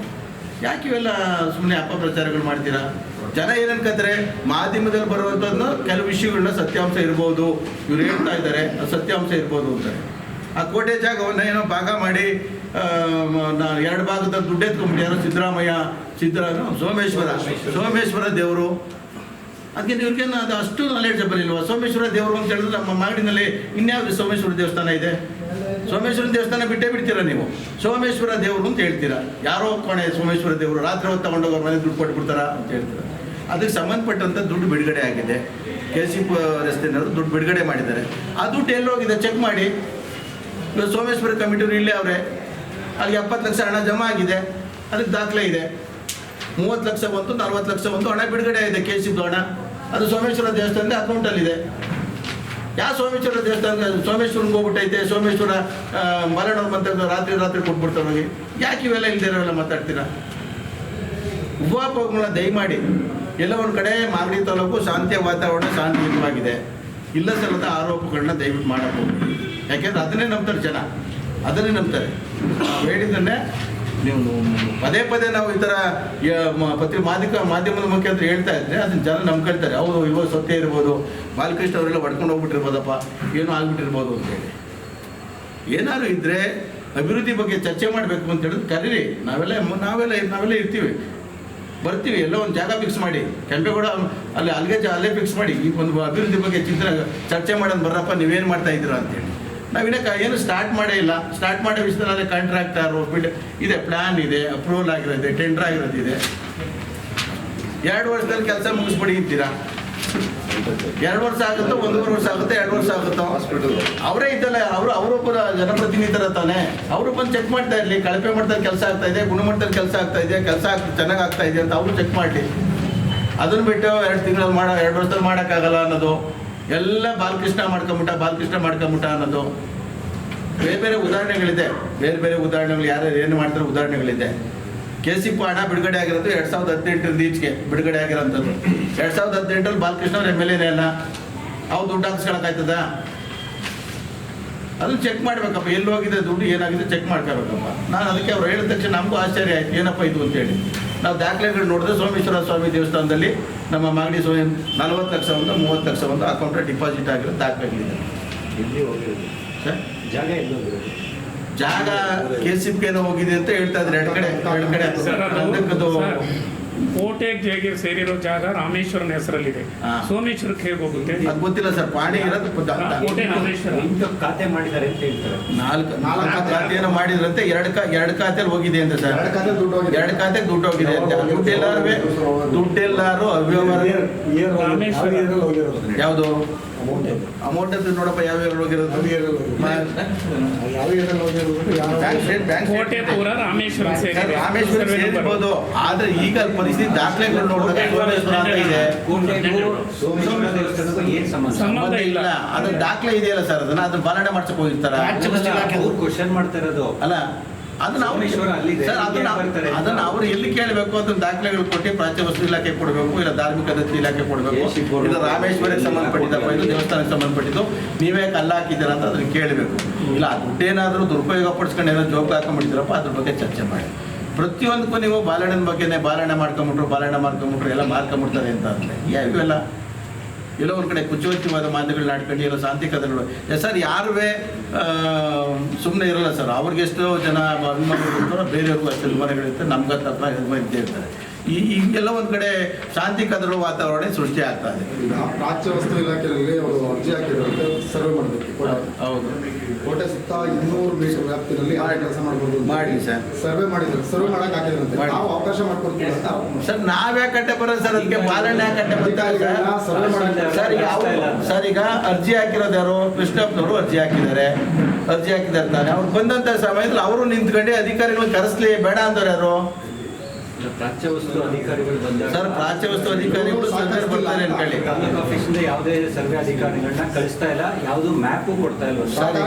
ಯಾಕೆ ಇವೆಲ್ಲ ಸುಮ್ಮನೆ ಅಪಪ್ರಚಾರಗಳು ಮಾಡ್ತೀರಾ? ಜನ ಏನನ್ಕಂತಾರೆ, ಮಾಧ್ಯಮದಲ್ಲಿ ಬರುವಂಥದ್ದನ್ನ ಕೆಲವು ವಿಷಯಗಳನ್ನ ಸತ್ಯಾಂಶ ಇರ್ಬೋದು, ಇವ್ರು ಹೇಳ್ತಾ ಇದ್ದಾರೆ ಸತ್ಯಾಂಶ ಇರ್ಬೋದು ಅಂತಾರೆ. ಆ ಕೋಟೆ ಜಾಗವನ್ನು ಏನೋ ಭಾಗ ಮಾಡಿ 2 ಭಾಗದಲ್ಲಿ ದುಡ್ಡು ಎತ್ಕೊಂಡ್ಬಿಟ್ಟು ಯಾರೋ ಸೋಮೇಶ್ವರ ದೇವರು. ಅದಕ್ಕೆ ಇವ್ರಿಗೇನು ಅದು ಅಷ್ಟು ನಾಲೆಡ್ಜಬಲ್ ಇಲ್ವಾ? ಸೋಮೇಶ್ವರ ದೇವರು ಅಂತ ಹೇಳಿದ್ರೆ ನಮ್ಮ ಮಾಗಡಿನಲ್ಲಿ ಇನ್ಯಾವುದು ಸೋಮೇಶ್ವರ ದೇವಸ್ಥಾನ ಇದೆ? ಸೋಮೇಶ್ವರ ದೇವಸ್ಥಾನ ಬಿಟ್ಟೇ ಬಿಡ್ತೀರಾ ನೀವು. ಸೋಮೇಶ್ವರ ದೇವರು ಅಂತ ಹೇಳ್ತೀರಾ. ಯಾರೋ ಕೊನೆ ಸೋಮೇಶ್ವರ ದೇವರು ರಾತ್ರಿ ಹೊತ್ತು ತಗೊಂಡೋಗೋರ ಮನೆ ದುಡ್ಡು ಕೊಟ್ಬಿಡ್ತಾರಾ ಅಂತ ಹೇಳ್ತೀರಾ. ಅದಕ್ಕೆ ಸಂಬಂಧಪಟ್ಟಂಥ ದುಡ್ಡು ಬಿಡುಗಡೆ ಆಗಿದೆ. KC ರಸ್ತೆಯವರು ದುಡ್ಡು ಬಿಡುಗಡೆ ಮಾಡಿದ್ದಾರೆ. ಆ ದುಡ್ಡು ಎಲ್ಲೋಗಿದೆ ಚೆಕ್ ಮಾಡಿ. ಇವಾಗ ಸೋಮೇಶ್ವರ ಕಮಿಟಿಯವರು ಇಲ್ಲೇ ಅವರೇ, ಅಲ್ಲಿ 70 ಲಕ್ಷ ಹಣ ಜಮಾ ಆಗಿದೆ, ಅದಕ್ಕೆ ದಾಖಲೆ ಇದೆ. 30 ಲಕ್ಷ ಬಂತು, 40 ಲಕ್ಷ ಬಂತು, ಹಣ ಬಿಡುಗಡೆ ಆಗಿದೆ KCದು ಹಣ. ಅದು ಸೋಮೇಶ್ವರ ದೇವಸ್ಥಾನದ ಅಕೌಂಟಲ್ಲಿದೆ. ಯಾವ ಸೋಮೇಶ್ವರ ದೇವಸ್ಥಾನ ಸೋಮೇಶ್ವರನಿಗೆ ಹೋಗ್ಬಿಟ್ಟೈತೆ, ಸೋಮೇಶ್ವರ ಮರಣವ್ರು ಬಂತ ರಾತ್ರಿ ಕೊಟ್ಬಿಡ್ತಾರೆ ಹೋಗಿ. ಯಾಕೆ ಇವೆಲ್ಲ ಇಲ್ದಿರೋವೆಲ್ಲ ಮಾತಾಡ್ತೀರಾ? ಉಪವಾಪಗಳನ್ನ ದಯಮಾಡಿ ಎಲ್ಲ ಒಂದು ಕಡೆ ಮಾಗಡಿ ತಾಲೂಕು ಶಾಂತಿಯ ವಾತಾವರಣ ಶಾಂತಿಯುತವಾಗಿದೆ. ಇಲ್ಲ ಸಲ್ಲದ ಆರೋಪಗಳನ್ನ ದಯವಿಟ್ಟು ಮಾಡಕ್ಕೆ ಹೋಗ್ತೀವಿ. ಯಾಕೆಂದ್ರೆ ಅದನ್ನೇ ನಂಬ್ತಾರೆ ಜನ, ಅದನ್ನೇ ನಂಬ್ತಾರೆ. ಹೇಳಿದ್ದನ್ನೇ ನೀವು ಪದೇ ನಾವು ಈ ಥರ ಮಾಧ್ಯಮದ ಮುಖಾಂತರ ಹೇಳ್ತಾ ಇದ್ರೆ ಅದನ್ನ ಜನ ನಂಬ್ಕೊಳ್ತಾರೆ. ಅವರು ಇವಾಗ ಸತ್ಯ ಇರ್ಬೋದು, ಬಾಲಕೃಷ್ಣ ಅವರೆಲ್ಲ ಹೊಡ್ಕೊಂಡು ಹೋಗ್ಬಿಟ್ಟಿರ್ಬೋದಪ್ಪ, ಏನೋ ಆಗ್ಬಿಟ್ಟಿರ್ಬೋದು ಅಂತೇಳಿ. ಏನಾದ್ರು ಇದ್ದರೆ ಅಭಿವೃದ್ಧಿ ಬಗ್ಗೆ ಚರ್ಚೆ ಮಾಡಬೇಕು ಅಂತ ಹೇಳಿದ್ರೆ ಕರೀರಿ. ನಾವೆಲ್ಲ ಇರ್ತೀವಿ, ಬರ್ತೀವಿ. ಎಲ್ಲ ಒಂದು ಜಾಗ ಫಿಕ್ಸ್ ಮಾಡಿ, ಕೆಂಪೇಗೌಡ ಅಲ್ಲೇ ಫಿಕ್ಸ್ ಮಾಡಿ, ಈ ಒಂದು ಅಭಿವೃದ್ಧಿ ಬಗ್ಗೆ ಚರ್ಚೆ ಮಾಡೋದು ಬರ್ರಪ್ಪ, ನೀವೇನು ಮಾಡ್ತಾ ಇದ್ದೀರಾ ಅಂತೇಳಿ. ನಾವಿನ್ನ ಏನು ಸ್ಟಾರ್ಟ್ ಮಾಡೇ ಇಲ್ಲ. ಸ್ಟಾರ್ಟ್ ಮಾಡೋ ವಿಷಯದಲ್ಲಿ ಕಾಂಟ್ರಾಕ್ಟರು ಇದೆ, ಪ್ಲ್ಯಾನ್ ಇದೆ, ಅಪ್ರೂವಲ್ ಆಗಿರೋದಿದೆ, ಟೆಂಡರ್ ಆಗಿರೋದಿದೆ. 2 ವರ್ಷದಲ್ಲಿ ಕೆಲಸ ಮುಗಿಸ್ಬಿಡಿ ಅಂತೀರಾ. 2 ವರ್ಷ ಆಗುತ್ತೋ, 1.5 ವರ್ಷ ಆಗುತ್ತೋ, 2 ವರ್ಷ ಆಗುತ್ತೋ, ಅವರೇ ಇದ್ದಲ್ಲ, ಅವರೊಬ್ಬರ ಜನಪ್ರತಿನಿಧಿರ ತಾನೆ. ಅವರು ಬಂದು ಚೆಕ್ ಮಾಡ್ತಾ ಇರಲಿ, ಕಳಪೆ ಮಟ್ಟದಲ್ಲಿ ಕೆಲಸ ಆಗ್ತಾ ಇದೆ, ಗುಣಮಟ್ಟದಲ್ಲಿ ಕೆಲಸ ಆಗ್ತಾ ಇದೆ, ಚೆನ್ನಾಗಿ ಆಗ್ತಾ ಇದೆ ಅಂತ ಅವರು ಚೆಕ್ ಮಾಡಲಿ. ಅದನ್ನು ಬಿಟ್ಟು 2 ತಿಂಗಳಲ್ಲಿ 2 ವರ್ಷದಲ್ಲಿ ಮಾಡೋಕ್ಕಾಗಲ್ಲ ಅನ್ನೋದು, ಎಲ್ಲ ಬಾಲಕೃಷ್ಣ ಮಾಡ್ಕೊಂಬಿಟ್ಟ ಅನ್ನೋದು. ಬೇರೆ ಉದಾಹರಣೆಗಳಿದೆ, ಬೇರೆ ಉದಾಹರಣೆಗಳು. ಯಾರು ಏನು ಮಾಡ್ತಾರೆ ಉದಾಹರಣೆಗಳಿದೆ. KC ಹಣ ಬಿಡುಗಡೆ ಆಗಿರೋದು 2018 ಈಚೆಗೆ ಬಿಡುಗಡೆ ಆಗಿರೋಂಥದ್ದು. 2018 ಬಾಲಕೃಷ್ಣ ಅವ್ರ MLA ಅಲ್ಲ, ಅವ್ರು ದುಡ್ಡು ಹಾಕ್ಸ್ಕೊಳಕ್ಕಾಯ್ತದ? ಅದನ್ನು ಚೆಕ್ ಮಾಡಬೇಕಪ್ಪ, ಎಲ್ಲಿ ಹೋಗಿದೆ ದುಡ್ಡು, ಏನಾಗಿದೆ ಚೆಕ್ ಮಾಡ್ಕೋಬೇಕಪ್ಪ. ನಾನು ಅದಕ್ಕೆ ಅವ್ರು ಹೇಳಿದ ತಕ್ಷಣ ನಮಗೂ ಆಶ್ಚರ್ಯ ಆಯ್ತು, ಏನಪ್ಪ ಇದು ಅಂತೇಳಿ. ನಾವು ದಾಖಲೆಗಳು ನೋಡಿದ್ರೆ ಸೋಮೇಶ್ವರ ಸ್ವಾಮಿ ದೇವಸ್ಥಾನದಲ್ಲಿ ನಮ್ಮ ಮಾಗಡಿ 40 ಲಕ್ಷ 30 ಲಕ್ಷ ಅಕೌಂಟ್ ಡಿಪಾಸಿಟ್ ಆಗಿರೋ ದಾಖಲೆಗಳಿದೆ. ಜಾಗ KCBಗೆ ಹೋಗಿದೆ ಅಂತ ಹೇಳ್ತಾ ಇದ್ರೆ 2 ಕಡೆ ಕೋಟೆಗೆ ಜೇಗೆ ಸೇರಿರೋ ಜಾಗ ರಾಮೇಶ್ವರನ ಹೆಸರಲ್ಲಿದೆ. ಸೋಮೇಶ್ವರಕ್ಕೆ ಹೇಗೆ ಹೋಗುತ್ತೆ ಅದು ಗೊತ್ತಿಲ್ಲ ಸರ್. ಪಾಣಿ ಇರೋದು ಕೋಟೆ ರಾಮೇಶ್ವರ ಖಾತೆ ಮಾಡಿದ್ದಾರೆ ಅಂತ ಹೇಳ್ತಾರೆ. 4 ಖಾತೆಯನ್ನು ಮಾಡಿದ್ರಂತೆ. 2 ಖಾತೆಯಲ್ಲಿ ಹೋಗಿದೆ ಅಂತ ಸರ್. 2 ಖಾತೆಗೆ ದುಡ್ಡು ಹೋಗಿದೆ ಅಂತ. ದುಡ್ಡೆಲ್ಲಾರು ಅವ್ಯವಹಾರ ಯಾವುದು ಅಮೌಂಟ್ ಅಂತ ನೋಡಪ್ಪ, ಯಾವ ಹೋಗಿರೋದು ಕೋಟೆ ಪೂರ ರಾಮೇಶ್ವರ ಸೇರಿರ್ಬೋದು. ಆದ್ರೆ ಈಗ ಪರಿಸ್ಥಿತಿ ದಾಖಲೆಗಳು ನೋಡಿದ್ರೆ ಸಂಬಂಧ ಇಲ್ಲ. ಅದ್ರ ದಾಖಲೆ ಇದೆಯಲ್ಲ ಸರ್, ಅದನ್ನ ಪಾಲನೆ ಮಾಡ್ಸಕ್ ಹೋಗಿರ್ತಾರ. ಕ್ವಶನ್ ಮಾಡ್ತಾ ಇರೋದು ಅಲ್ಲ, ಅದನ್ನ ಅವ್ರು ಎಲ್ಲಿ ಕೇಳಬೇಕು ಅಂತ ದಾಖಲೆಗಳು ಕೊಟ್ಟು ಪ್ರಾಚ್ಯ ವಸ್ತು ಇಲಾಖೆ ಕೊಡಬೇಕು, ಇಲ್ಲ ಧಾರ್ಮಿಕ ದತ್ತಿ ಇಲಾಖೆ ಕೊಡಬೇಕು, ಇದು ರಾಮೇಶ್ವರಕ್ಕೆ ಸಂಬಂಧಪಟ್ಟಿದ್ದಪ್ಪ, ಇದು ದೇವಸ್ಥಾನಕ್ಕೆ ಸಂಬಂಧಪಟ್ಟಿದ್ದು, ನೀವೇ ಕಲ್ಲು ಹಾಕಿದ್ದೀರ ಅಂತ ಅದನ್ನ ಕೇಳಬೇಕು. ಇಲ್ಲ ಆ ದುಡ್ಡೇನಾದರೂ ದುರುಪಯೋಗ ಪಡಿಸ್ಕೊಂಡು ಏನೋ ಜೋಗ ಹಾಕೊಂಡ್ಬಿಟ್ಟಿದ್ರಪ್ಪ, ಅದ್ರ ಬಗ್ಗೆ ಚರ್ಚೆ ಮಾಡಿ. ಪ್ರತಿಯೊಂದಕ್ಕೂ ನೀವು ಬಾಲಣ್ಣನ ಬಗ್ಗೆನೇ ಬಾಲಣ್ಣ ಮಾಡ್ಕೊಂಬಿಟ್ರು ಎಲ್ಲ ಮಾರ್ಕೊಂಬಿಡ್ತಾರೆ ಅಂತ ಅಂದರೆ ಇವೆಲ್ಲ ಎಲ್ಲೋ ಒಂದು ಕಡೆ ಕುಚೋಚಿತವಾದ ಮಾತುಗಳನ್ನ ಆಡ್ಕೊಂಡು ಎಲ್ಲ ಶಾಂತಿ ಕಥೆಗಳು. ಸರ್ ಯಾರೂ ಸುಮ್ಮನೆ ಇರಲ್ಲ ಸರ್. ಅವ್ರಿಗೆ ಎಷ್ಟೋ ಜನ ಅಭಿಮಾನಿಗಳು ಇರ್ತಾರೋ, ಬೇರೆಯವ್ರಿಗೂ ಅಷ್ಟು ಅಭಿಮಾನಿಗಳಿರ್ತಾರೆ, ನಮ್ಗೆ ತಪ್ಪ ಇದ್ದೇ ಇರ್ತಾರೆ. ಈಗೆಲ್ಲ ಒಂದು ಕಡೆ ಶಾಂತಿ ಕದರುವ ವಾತಾವರಣ ಸೃಷ್ಟಿ ಆಗ್ತಾ ಇದೆ. ಈಗ ಪ್ರಾಚ್ಯ ವಸ್ತು ಇಲಾಖೆಯಲ್ಲಿ ಅವರು ಅರ್ಜಿ ಹಾಕಿದ್ದಾರೆ ಸರ್ವೆ ಮಾಡಬೇಕು. ಹೌದು, ಕೋಟೆ ಸುತ್ತ 200 ಮೀಟರ್ ವ್ಯಾಪ್ತಿಯಲ್ಲಿ ಯಾವ ಕೆಲಸ ಮಾಡ್ಬೋದು ಮಾಡಲಿ ಸರ್. ಸರ್ವೆ ಮಾಡಿದ್ರು, ಸರ್ವೆ ಮಾಡಕ್ ಹಾಕಿದ್ರಂತೆ. ಮಾಡಿ. ನಾವು ಅವಕಾಶ ಮಾಡ್ಕೊಡ್ತೀವಿ ಅಂತ ಸರ್ ನಾವ್ಯಾಕೆ ಕಟ್ಟೆ ಬರೋದು ಸರ್? ಅದಕ್ಕೆ ಪಾಲನೆ ಯಾಕೆ ಕಟ್ಟೆ ಬರ್ತಾರೆ ಸರ್ವೆ ಮಾಡಕ್ಕೆ ಸರ್? ಸರ್ ಈಗ ಅರ್ಜಿ ಹಾಕಿರೋದು ಯಾರು? ಕೃಷ್ಣಪ್ಪನವರು ಅರ್ಜಿ ಹಾಕಿದ್ದಾರೆ ತಾನೆ. ಅವ್ರು ಬಂದಂತ ಸಮಯದಲ್ಲಿ ಅವರು ನಿಂತ್ಕೊಂಡು ಅಧಿಕಾರಿಗಳು ಕರೆಸ್ಲಿ ಬೇಡ ಅಂದವ್ರು ಯಾರು? ಪ್ರಾಚ್ಯ ವಸ್ತು ಅಧಿಕಾರಿಗಳು ಬಂದಾಗ ಸರ್ ಪ್ರಾಚ್ಯ ವಸ್ತು ಅಧಿಕಾರಿಗಳು ಸರ್ಕಾರ ಬರ್ತಾರೆ ಅನ್ಕೊಳ್ಳಿ. ತಾಲೂಕು ಆಫೀಸಿಂದ ಯಾವುದೇ ಸರ್ವೆ ಅಧಿಕಾರಿಗಳನ್ನ ಕಳಿಸ್ತಾ ಇಲ್ಲ, ಯಾವುದು ಮ್ಯಾಪು ಕೊಡ್ತಾ ಇಲ್ಲ.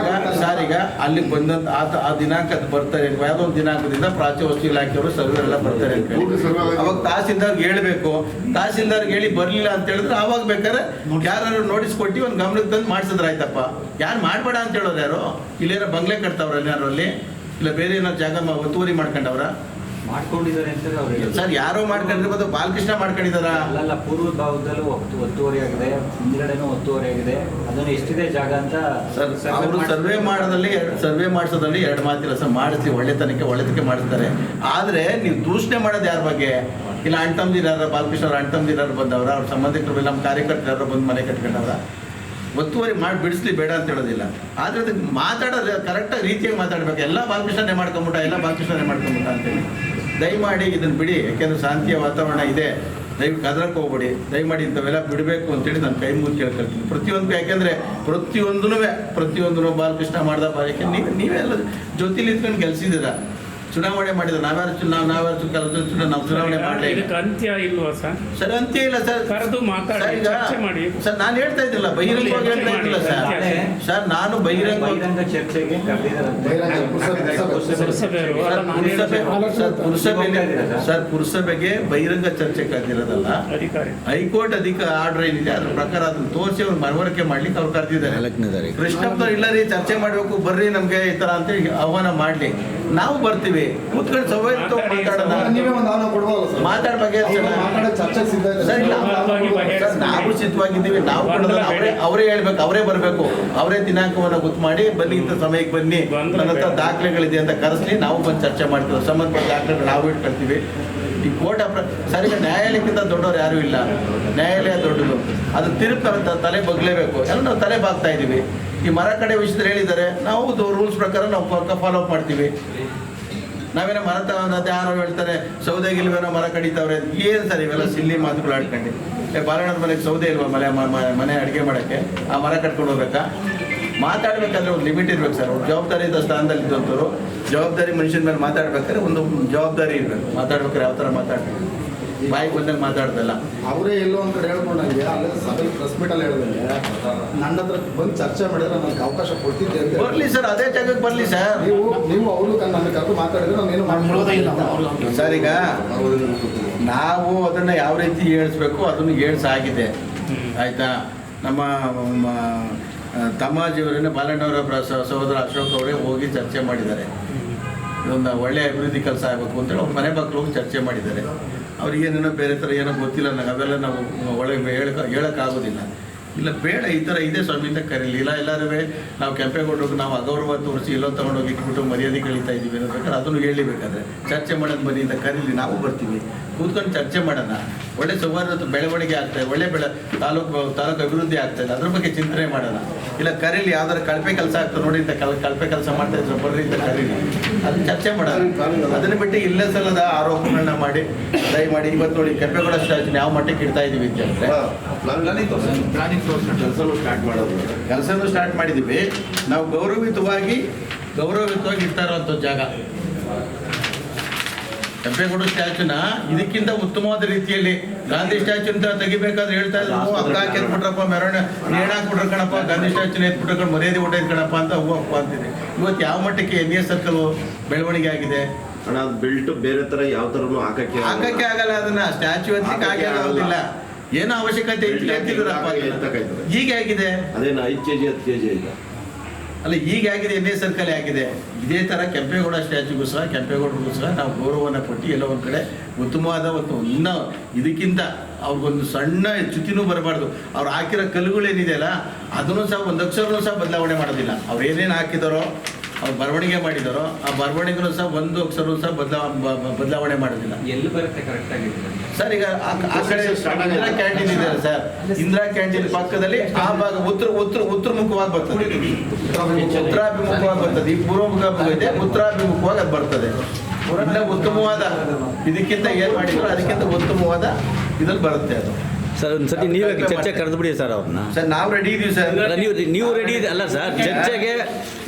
ಸರ್ ಈಗ ಅಲ್ಲಿಗೆ ಬಂದಂತ ಆ ದಿನಾಂಕ ಅದು ಬರ್ತಾರೆ, ಯಾವುದೋ ಒಂದು ದಿನಾಂಕದಿಂದ ಪ್ರಾಚ್ಯ ವಸ್ತು ಇಲಾಖೆಯವರು ಸರ್ವೆ ಎಲ್ಲ ಬರ್ತಾರೆ ಅನ್ಕೊಳ್ಳಿ. ಅವಾಗ ತಹಸೀಲ್ದಾರ್ಗೆ ಹೇಳ್ಬೇಕು, ತಹಸೀಲ್ದಾರ್ಗೆ ಹೇಳಿ ಬರ್ಲಿಲ್ಲ ಅಂತ ಹೇಳಿದ್ರೆ ಅವಾಗ ಬೇಕಾದ್ರೆ ಯಾರು ನೋಟಿಸ್ ಕೊಟ್ಟು ಒಂದು ಗಮನಕ್ಕೆ ತಂದು ಮಾಡಿಸಿದ್ರೆ ಆಯ್ತಪ್ಪ. ಯಾರು ಮಾಡಬೇಡ ಅಂತ ಹೇಳೋರು ಯಾರು? ಇಲ್ಲೇನೋ ಬಂಗ್ಲೆ ಕಟ್ತಾವ್ರ ಯಾರು ಅಲ್ಲಿ? ಇಲ್ಲ ಬೇರೆ ಏನೋ ಜಾಗ ಒತ್ತುವರಿ ಮಾಡ್ಕೊಂಡವ್ರ? ಮಾಡ್ಕೊಂಡಿದ್ದಾರೆ ಅಂತ ಅವ್ರಿಗೆ ಸರ್ ಯಾರೋ ಮಾಡ್ಕೊಂಡಿರ್ಬೋದು, ಬಾಲಕೃಷ್ಣ ಮಾಡ್ಕೊಂಡಿದಾರ? ಅಲ್ಲ, ಪೂರ್ವ ಭಾಗದಲ್ಲೂ ಒತ್ತುವರಿ ಆಗಿದೆ, ಹಿಂದ್ಗಡೆನೂ ಒತ್ತುವರಿ ಆಗಿದೆ. ಅದನ್ನು ಎಷ್ಟಿದೆ ಜಾಗ ಅಂತ ಸರ್ ಅವರು ಸರ್ವೆ ಮಾಡಿಸೋದ್ರಲ್ಲಿ ಎರಡು ಮಾತಿಲ್ಲ ಸರ್. ಮಾಡಿಸ್ತೀವಿ, ಒಳ್ಳೆತನಕ್ಕೆ ಮಾಡಿಸ್ತಾರೆ. ಆದರೆ ನೀವು ದೂಷಣೆ ಮಾಡೋದು ಯಾರ ಬಗ್ಗೆ? ಇಲ್ಲ ಅಣ್ತಂದಿರ ಬಾಲಕೃಷ್ಣ ಅವ್ರ ಅಣ್ತಂದಿರ ಬಂದವ್ರ, ಅವ್ರ ಸಂಬಂಧಿಕರು ನಮ್ಮ ಕಾರ್ಯಕರ್ತರು ಬಂದು ಮನೆ ಕಟ್ಕೊಂಡವ್ರ? ಒತ್ತುವರಿ ಮಾಡಿ ಬಿಡಿಸ್ಲಿ ಬೇಡ ಅಂತ ಹೇಳೋದಿಲ್ಲ. ಆದರೆ ಅದಕ್ಕೆ ಮಾತಾಡೋದು ಕರೆಕ್ಟಾಗಿ ರೀತಿಯಾಗಿ ಮಾತಾಡ್ಬೇಕು. ಎಲ್ಲ ಬಾಲಕೃಷ್ಣನೇ ಮಾಡ್ಕೊಂಬಿಟ್ಟ ಅಂತೇಳಿ ದಯಮಾಡಿ ಇದನ್ನು ಬಿಡಿ. ಯಾಕೆಂದರೆ ಶಾಂತಿಯ ವಾತಾವರಣ ಇದೆ, ದಯವಿಟ್ಟು ಕದ್ರಕ್ಕೆ ಹೋಗ್ಬೇಡಿ. ದಯಮಾಡಿ ಇಂಥವೆಲ್ಲ ಬಿಡಬೇಕು ಅಂತೇಳಿ ನಾನು ಕೈ ಮುಗಿ ಕೇಳ್ಕೊಳ್ತೀನಿ ಪ್ರತಿಯೊಂದು. ಯಾಕೆಂದರೆ ಪ್ರತಿಯೊಂದೂ ಬಾಲಕೃಷ್ಣ ಮಾಡ್ದ ಬಾರಿಕೆ ನೀವೆಲ್ಲ ಜೊತೆಲಿ ಇದ್ಕೊಂಡು ಗೆಲ್ಸಿದ್ದೀರಾ. ಚುನಾವಣೆ ಮಾಡಿದ್ರೆ ನಾವ್ಯಾರು ನಾವು ಚುನಾವಣೆ ಮಾಡಲಿ. ಇದಕ್ಕೆ ಅಂತ್ಯ ಇಲ್ವಾ ಸರ್? ಸರ್ ಅಂತ್ಯ ಇಲ್ಲ ಸರ್. ಕರೆದು ಮಾತಾಡಿ, ಚರ್ಚೆ ಮಾಡಿ. ಸರ್ ನಾನು ಹೇಳ್ತಾ ಇದ್ದಿಲ್ಲ, ಬಹಿರಂಗವಾಗಿ ಹೇಳ್ತಾ ಇದ್ದಿಲ್ಲ ಸರ್. ಸರ್ ನಾನು ಬಹಿರಂಗ ಚರ್ಚೆಗೆ ಪುರಸಭೆಗೆ ಬಹಿರಂಗ ಚರ್ಚೆ ಕರೆದಿರೋದಲ್ಲ. ಹೈಕೋರ್ಟ್ ಆರ್ಡರ್ ಏನಿದೆ ಅದ್ರ ಪ್ರಕಾರ ಅದನ್ನ ತೋರಿಸಿ ಅವ್ರು ಮನವರಿಕೆ ಮಾಡ್ಲಿಕ್ಕೆ ಅವ್ರು ಕರೆದಿದ್ದಾರೆ. ಕೃಷ್ಣಪ್ಪನವ್ರು ಇಲ್ಲ ರೀ ಚರ್ಚೆ ಮಾಡ್ಬೇಕು ಬರ್ರಿ ನಮ್ಗೆ ಈ ತರ ಅಂತ ಆಹ್ವಾನ ಮಾಡ್ಲಿ, ನಾವು ಬರ್ತೀವಿ. ಕೂತ್ಕೊಂಡು ಸವೈತು ಮಾತಾಡೋಣ. ನೀವೇ ಒಂದು ಆಹ್ವಾನ ಕೊಡ್ಬೋದಲ್ಲ ಸರ್? ಮಾತಾಡ್ಬೇಕು ಚರ್ಚೆಗೆ ಸಿದ್ಧ ಇದೆ ಸರ್. ನಾವು ಸಿದ್ಧವಾಗಿದ್ದೀವಿ. ನಾವು ಅವರೇ ಹೇಳ್ಬೇಕು, ಅವರೇ ಬರಬೇಕು, ಅವರೇ ದಿನಾಂಕವನ್ನು ಗೊತ್ತು ಮಾಡಿ ಬನ್ನಿ, ಇಂಥ ಸಮಯಕ್ಕೆ ಬನ್ನಿ, ನನ್ನ ಹತ್ರ ದಾಖಲೆಗಳಿದೆ ಅಂತ ಕರೆಸ್ಲಿ. ನಾವು ಬಂದು ಚರ್ಚೆ ಮಾಡ್ತೀವಿ. ಸಂಬಂಧಪಟ್ಟ ದಾಖಲೆಗಳು ನಾವು ಇಟ್ಕೊಳ್ತೀವಿ. ಈ ಕೋರ್ಟ್ ಸರ್ ಈಗ ನ್ಯಾಯಾಲಯಕ್ಕಿಂತ ದೊಡ್ಡವ್ರು ಯಾರೂ ಇಲ್ಲ. ನ್ಯಾಯಾಲಯ ದೊಡ್ಡದು, ಅದು ತಿರುಗ್ತಾ ತಲೆ ಬಗ್ಲೇಬೇಕು. ಎಲ್ಲ ನಾವು ತಲೆ ಬಾಗ್ತಾ ಇದ್ದೀವಿ. ಈ ಮರ ಕಡೆ ವಿಷಯದಲ್ಲಿ ಹೇಳಿದ್ದಾರೆ, ನಾವು ರೂಲ್ಸ್ ಪ್ರಕಾರ ನಾವು ಫಾಲೋ ಅಪ್ ಮಾಡ್ತೀವಿ. ನಾವೇನೋ ಮರ ತಗೊಂಡು ಯಾರೋ ಹೇಳ್ತಾರೆ ಸೌದೆಗಿಲ್ವೇನೋ ಮರ ಕಡಿತಾವ್ರೆ. ಏನು ಸರ್ ಇವೆಲ್ಲ ಸಿಲ್ಲಿ ಮಾತುಗಳು ಆಡ್ಕೊಂಡು? ಬಾಲಣ್ಣನ ಮನೆಗೆ ಸೌದೆ ಇಲ್ವಾ ಮನೆ ಅಡುಗೆ ಮಾಡೋಕ್ಕೆ? ಆ ಮರ ಕಟ್ಕೊಂಡು ಹೋಗ್ಬೇಕಾ? ಮಾತಾಡ್ಬೇಕಾದ್ರೆ ಒಂದು ಲಿಮಿಟ್ ಇರ್ಬೇಕು ಸರ್. ಒಂದು ಜವಾಬ್ದಾರಿ ಇದ್ದ ಸ್ಥಾನದಲ್ಲಿ ಇದ್ದಂಥವ್ರು, ಜವಾಬ್ದಾರಿ ಮನುಷ್ಯನ ಮೇಲೆ ಮಾತಾಡ್ಬೇಕಾದ್ರೆ ಒಂದು ಜವಾಬ್ದಾರಿ ಇರಬೇಕು. ಮಾತಾಡ್ಬೇಕಾದ್ರೆ ಯಾವ ಥರ ಮಾತಾಡ್ಬೇಕು? ಬಾಯಿಗೆ ಬಂದಾಗ ಮಾತಾಡ್ದಲ್ಲ. ಅವರೇ ಎಲ್ಲೋ ಒಂದು ಕಡೆ ಹೇಳ್ಕೊಂಡಂಗೆ ಅಲ್ಲೇ ಸಭೆ ಪ್ರೆಸ್ ಮೀಟ್ ಅಲ್ಲಿ ಹೇಳಿದಂಗೆ ನನ್ನ ಹತ್ರ ಬಂದು ಚರ್ಚೆ ಮಾಡಿದ್ರೆ ನನಗೆ ಅವಕಾಶ ಕೊಡ್ತಿದ್ದೆ ಅಂತ. ಬರ್ಲಿ ಸರ್, ಅದೇ ಜಾಗಕ್ಕೆ ಬರ್ಲಿ ಸರ್. ನೀವು ಅವರು ನನ್ನ ಕರೆದು ಮಾತಾಡಿದ್ರೆ ನಾನು ಏನು ಮಾಡ್ಕೊಳ್ಳೋದಿಲ್ಲ ಸರ್. ಈಗ ನಾವು ಅದನ್ನು ಯಾವ ರೀತಿ ಹೇಳಿಸ್ಬೇಕು ಅದನ್ನು ಹೇಳಿಸಾಗಿದೆ, ಆಯಿತಾ? ನಮ್ಮ ತಮ್ಮಾಜಿಯವರನ್ನ ಬಾಲಣ್ಣವರ ಸಹೋದರ ಅಶೋಕ್ ಅವರೇ ಹೋಗಿ ಚರ್ಚೆ ಮಾಡಿದ್ದಾರೆ. ಇದೊಂದು ಒಳ್ಳೆಯ ಅಭಿವೃದ್ಧಿ ಕೆಲಸ ಆಗಬೇಕು ಅಂತೇಳಿ ಅವ್ರ ಮನೆ ಬಾಗಿಲು ಹೋಗಿ ಚರ್ಚೆ ಮಾಡಿದ್ದಾರೆ. ಅವ್ರಿಗೇನೇನೋ ಬೇರೆ ಥರ ಏನೋ ಗೊತ್ತಿಲ್ಲ ನನಗೆ, ಅವೆಲ್ಲ ನಾವು ಒಳಗೆ ಹೇಳೋಕ್ಕಾಗೋದಿಲ್ಲ. ಇಲ್ಲ ಬೇಡ ಈ ಥರ ಇದೆ ಸ್ವಾಮಿ ಅಂತ ಕರೀಲಿ. ಇಲ್ಲ ಎಲ್ಲರೂ ನಾವು ಕೆಂಪೇಗೌಡರಿಗೆ ನಾವು ಅಗೌರವ ತೋರಿಸಿ ಎಲ್ಲೋ ತೊಗೊಂಡೋಗಿ ಇಟ್ಬಿಟ್ಟು ಮರ್ಯಾದೆ ಕಳೀತಾ ಇದ್ದೀವಿ ಅನ್ನೋಬೇಕಾದ್ರೆ ಅದನ್ನು ಹೇಳಬೇಕಾದ್ರೆ ಚರ್ಚೆ ಮಾಡೋದು ಬನ್ನಿ ಅಂತ ಕರೀಲಿ. ನಾವು ಬರ್ತೀವಿ, ಕೂತ್ಕೊಂಡು ಚರ್ಚೆ ಮಾಡೋಣ. ಒಳ್ಳೆ ಸೌಹಾರ್ದ ಬೆಳವಣಿಗೆ ಆಗ್ತಾಯಿದೆ, ಒಳ್ಳೆ ತಾಲೂಕು ಅಭಿವೃದ್ಧಿ ಆಗ್ತಾಯಿದೆ, ಅದ್ರ ಬಗ್ಗೆ ಚಿಂತನೆ ಮಾಡೋಣ. ಇಲ್ಲ ಕರೀಲಿ, ಯಾವ್ದಾರು ಕಳಪೆ ಕೆಲಸ ಆಗ್ತದೆ ನೋಡಿ ಅಂತ ಕಳಪೆ ಕೆಲಸ ಮಾಡ್ತಾ ಇದ್ರು ಬರ್ರಿ ಅಂತ ಕರೀಲಿ, ಅದನ್ನ ಚರ್ಚೆ ಮಾಡೋಣ. ಅದನ್ನು ಬಿಟ್ಟು ಇಲ್ಲೇ ಸಲ್ಲದ ಆರೋಪಗಳನ್ನ ಮಾಡಿ ದಯಮಾಡಿ ಇವತ್ತು ನೋಡಿ ಕೆಂಪೇಗೌಡ ಸ್ಟ್ಯಾಚ್ಯೂನ ಯಾವ ಮಟ್ಟಕ್ಕೆ ಇಡ್ತಾ ಇದ್ದೀವಿ ಅಂತ ಹೇಳಿದ್ರೆ ಕೆಲಸನೂ ಸ್ಟಾರ್ಟ್ ಮಾಡಿದ್ದೀವಿ. ನಾವು ಗೌರವಯುತವಾಗಿ ಇಡ್ತಾ ಇರೋಂಥ ಜಾಗ ಕೆಂಪೇಗೌಡ ಸ್ಟ್ಯಾಚ್ಯೂನ ಇದಕ್ಕಿಂತ ಉತ್ತಮವಾದ ರೀತಿಯಲ್ಲಿ ಗಾಂಧಿ ಸ್ಟ್ಯಾಚ್ಯೂನ ತೆಗಿಬೇಕಾದ್ರೆ ಹೇಳ್ತಾ ಇದ್ರು, ಹಗ್ಗ ಹಾಕಿರ್ಬಿಟ್ರಪ್ಪ, ಮೆರವಣಿಗೆ ನೇಣಾಕ್ಬಿಟ್ರೆ ಕಣಪ್ಪ, ಗಾಂಧಿ ಸ್ಟ್ಯಾಚ್ಯೂನ ಎತ್ಬಿಟ್ರೆ ಮರ್ಯಾದೆ ಊಟ ಕಣಪ್ಪ ಅಂತ ಹೂವಪ್ಪ ಅಂತಿದೆ. ಇವತ್ತು ಯಾವ ಮಟ್ಟಕ್ಕೆ NS ಸರ್ಕಲ್ ಬೆಳವಣಿಗೆ ಆಗಿದೆ ಅಣ್ಣ. ಅದು ಬೆಲ್ಟ್ ಬೇರೆ ತರ ಯಾವ ತರನು ಹಾಕಕ್ಕೆ ಆಗಲ್ಲ. ಅದನ್ನ ಸ್ಟ್ಯಾಚ್ಯೂ ಹಚ್ಚಕ್ಕೆ ಆಗೋದಿಲ್ಲ. ಏನೋ ಅವಶ್ಯಕತೆ ಈಗ ಆಗಿದೆ. ಅದೇನು 5 kg 10 kg ಇಲ್ಲ ಅಲ್ಲ, ಈಗ ಆಗಿದೆ NS ಸರ್ಕಲ್ ಆಗಿದೆ. ಇದೇ ಥರ ಕೆಂಪೇಗೌಡ ಸ್ಟ್ಯಾಚ್ಯೂಗೋಸ್ಕರ ಕೆಂಪೇಗೌಡರಿಗೋಸ್ಕರ ನಾವು ಗೌರವವನ್ನು ಕೊಟ್ಟು ಎಲ್ಲ ಒಂದು ಕಡೆ ಉತ್ತಮವಾದ ಒಂದು ಇನ್ನೂ ಇದಕ್ಕಿಂತ ಅವ್ರಿಗೊಂದು ಸಣ್ಣ ಚ್ಯುತಿನೂ ಬರಬಾರ್ದು. ಅವ್ರು ಹಾಕಿರೋ ಕಲ್ಲುಗಳೇನಿದೆಯಲ್ಲ ಅದನ್ನು ಸಹ ಒಂದು ಅಕ್ಷರನೂ ಸಹ ಬದಲಾವಣೆ ಮಾಡೋದಿಲ್ಲ. ಅವ್ರು ಏನೇನು ಹಾಕಿದಾರೋ ಅವ್ರು ಬರವಣಿಗೆ ಮಾಡಿದಾರೋ ಆ ಬರವಣಿಗೆನೂ ಸಹ ಒಂದು ಅಕ್ಷರವೂ ಸಹ ಬದಲಾವಣೆ ಮಾಡೋದಿಲ್ಲ. ಎಲ್ಲಿ ಬರುತ್ತೆ ಕರೆಕ್ಟ್ ಆಗಿ ಸರ್? ಈಗ ಆ ಕಡೆ ಇಂದಿರಾ ಕ್ಯಾಂಟೀನ್ ಇದೆ ಸರ್, ಇಂದಿರಾ ಕ್ಯಾಂಟೀನ್ ಪಕ್ಕದಲ್ಲಿ ಆ ಭಾಗ ಉತ್ತರಮುಖವಾಗಿ ಬರ್ತದೆ, ಉತ್ತರಾಭಿಮುಖವಾಗಿ ಬರ್ತದೆ. ಈ ಪೂರ್ವಮುಖ ಇದೆ, ಉತ್ತರಾಭಿಮುಖವಾಗಿ ಅದು ಬರ್ತದೆ. ಇನ್ನ ಉತ್ತಮವಾದ ಇದಕ್ಕಿಂತ ಏನು ಮಾಡಿದ್ರು ಅದಕ್ಕಿಂತ ಉತ್ತಮವಾದ ಇದ್ರಲ್ಲಿ ಬರುತ್ತೆ ಅದು. ಸರ್ ಒಂದ್ಸತಿ ನೀವೇ ಚರ್ಚೆ ಕರೆದು ಬಿಡಿ ಸರ್ ಅವ್ರನ್ನ. ಸರ್ ನಾವು ರೆಡಿ ಇದೀವಿ ಸರ್. ನೀವು ರೆಡಿ ಇದೆ ಅಲ್ಲ ಸರ್, ಚರ್ಚೆಗೆ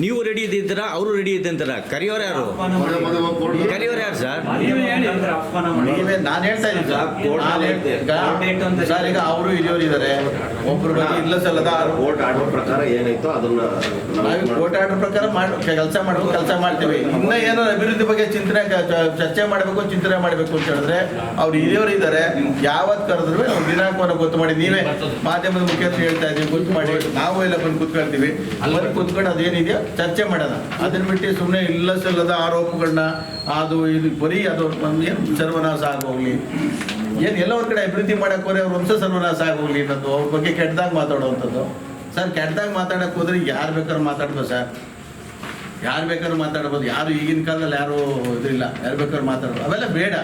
ನೀವು ರೆಡಿ ಇದ್ದೀರಾ, ಅವರು ರೆಡಿ ಇದೆ ಅಂತಾರ. ಕರಿಯೋರು ಯಾರು ಸರ್? ನೀವೇ ನಾನು ಹೇಳ್ತಾ ಇದ್ದೀನಿ ಸರ್. ಈಗ ಅವರು ಹಿರಿಯವರು ಇದ್ದಾರೆ, ಒಬ್ಬರು ಬಗ್ಗೆ ಇಲ್ಲ ಸಲ್ಲದ ಕೋರ್ಟ್ ಆರ್ಡರ್ ಪ್ರಕಾರ ಏನಾಯ್ತೋ ಅದನ್ನ ನಾವು ಕೋರ್ಟ್ ಆರ್ಡರ್ ಪ್ರಕಾರ ಕೆಲಸ ಮಾಡ್ತೀವಿ. ಇನ್ನ ಏನೋ ಅಭಿವೃದ್ಧಿ ಬಗ್ಗೆ ಚರ್ಚೆ ಮಾಡಬೇಕು, ಚಿಂತನೆ ಮಾಡಬೇಕು ಅಂತ ಹೇಳಿದ್ರೆ ಅವ್ರು ಹಿರಿಯವರು ಇದ್ದಾರೆ. ಯಾವತ್ತು ಕರೆದ್ರು ನಾವು ದಿನಾಂಕವನ್ನು ಗೊತ್ತು ಮಾಡಿ, ನೀವೇ ಮಾಧ್ಯಮದ ಮುಖ್ಯಸ್ಥರು ಹೇಳ್ತಾ ಇದ್ದೀವಿ, ಗೊತ್ತು ಮಾಡಿ ನಾವು ಎಲ್ಲ ಬಂದು ಕೂತ್ಕೊಳ್ತೀವಿ. ಅಲ್ಲಿ ಕೂತ್ಕೊಂಡು ಅದೇನಿದೆಯೋ ಚರ್ಚೆ ಮಾಡೋಣ. ಅದನ್ನ ಬಿಟ್ಟು ಸುಮ್ಮನೆ ಇಲ್ಲ ಸಲ್ಲದ ಆರೋಪಗಳನ್ನ ಅದು ಇದು ಬರೀ ಅದು ಏನು ಸರ್ವನಾಶ ಆಗೋಗ್ಲಿ, ಏನು ಎಲ್ಲ ಒಂದು ಕಡೆ ಅಭಿವೃದ್ಧಿ ಮಾಡಕ್ಕೆ ಹೋದ್ರೆ ಅವ್ರ ವಂಶ ಸರ್ವನಾಶ ಆಗೋಗ್ಲಿ ಅನ್ನೋದು, ಅವ್ರ ಬಗ್ಗೆ ಕೆಟ್ಟದಾಗ ಮಾತಾಡುವಂಥದ್ದು. ಸರ್ ಕೆಟ್ಟದಾಗ ಮಾತಾಡಕ್ಕೆ ಹೋದ್ರೆ ಯಾರು ಬೇಕಾದ್ರೂ ಮಾತಾಡ್ಬೋದು ಸರ್, ಯಾರು ಬೇಕಾದ್ರೂ ಮಾತಾಡ್ಬೋದು. ಯಾರು ಈಗಿನ ಕಾಲದಲ್ಲಿ ಯಾರು ಇದಿಲ್ಲ, ಯಾರು ಬೇಕಾದ್ರೂ ಮಾತಾಡ್ಬೋದು. ಅವೆಲ್ಲ ಬೇಡ.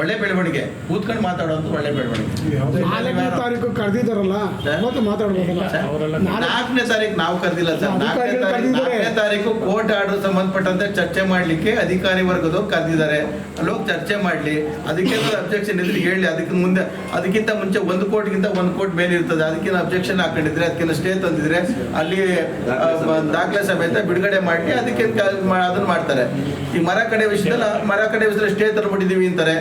ಒಳ್ಳೆ ಬೆಳವಣಿಗೆ, ಕೂತ್ಕೊಂಡು ಮಾತಾಡೋದು ಒಳ್ಳೆ ಬೆಳವಣಿಗೆ. 4ನೇ ತಾರೀಕು ಕರೆದಿದ್ದಾರಲ್ಲ, ಮತ್ತೆ ಮಾತಾಡ್ಬೋದಲ್ಲ. 4ನೇ ತಾರೀಕು ನಾವು ಕರೆದಿಲ್ಲ ಸರ್. 4ನೇ ತಾರೀಕು ಕೋರ್ಟ್ ಆರ್ಡರ್ ಸಂಬಂಧಪಟ್ಟಂತೆ ಚರ್ಚೆ ಮಾಡಲಿಕ್ಕೆ ಅಧಿಕಾರಿ ವರ್ಗದವ್ರು ಕರೆದಿದ್ದಾರೆ. ಅಲ್ಲೋಗಿ ಚರ್ಚೆ ಮಾಡಲಿ, ಅದಕ್ಕೆ ಅಬ್ಜೆಕ್ಷನ್ ಇದ್ರೆ ಹೇಳಿ. ಅದಕ್ಕಿಂತ ಮುಂಚೆ 1 ಕೋರ್ಟ್ಗಿಂತ 1 ಕೋರ್ಟ್ ಮೇಲೆ ಇರ್ತದೆ. ಅದಕ್ಕಿಂತ ಅಬ್ಜೆಕ್ಷನ್ ಹಾಕೊಂಡಿದ್ರೆ, ಅದಕ್ಕಿಂತ ಸ್ಟೇ ತಂದಿದ್ರೆ ಅಲ್ಲಿ ದಾಖಲೆ ಸಮೇತ ಬಿಡುಗಡೆ ಮಾಡಿ ಅದಕ್ಕೆ ಅದನ್ನ ಮಾಡ್ತಾರೆ. ಈ ಮರ ಕಡೆ ವಿಷಯದಲ್ಲಿ ಸ್ಟೇ ತರ್ಬಿಟ್ಟಿದೀವಿ ಅಂತಾರೆ.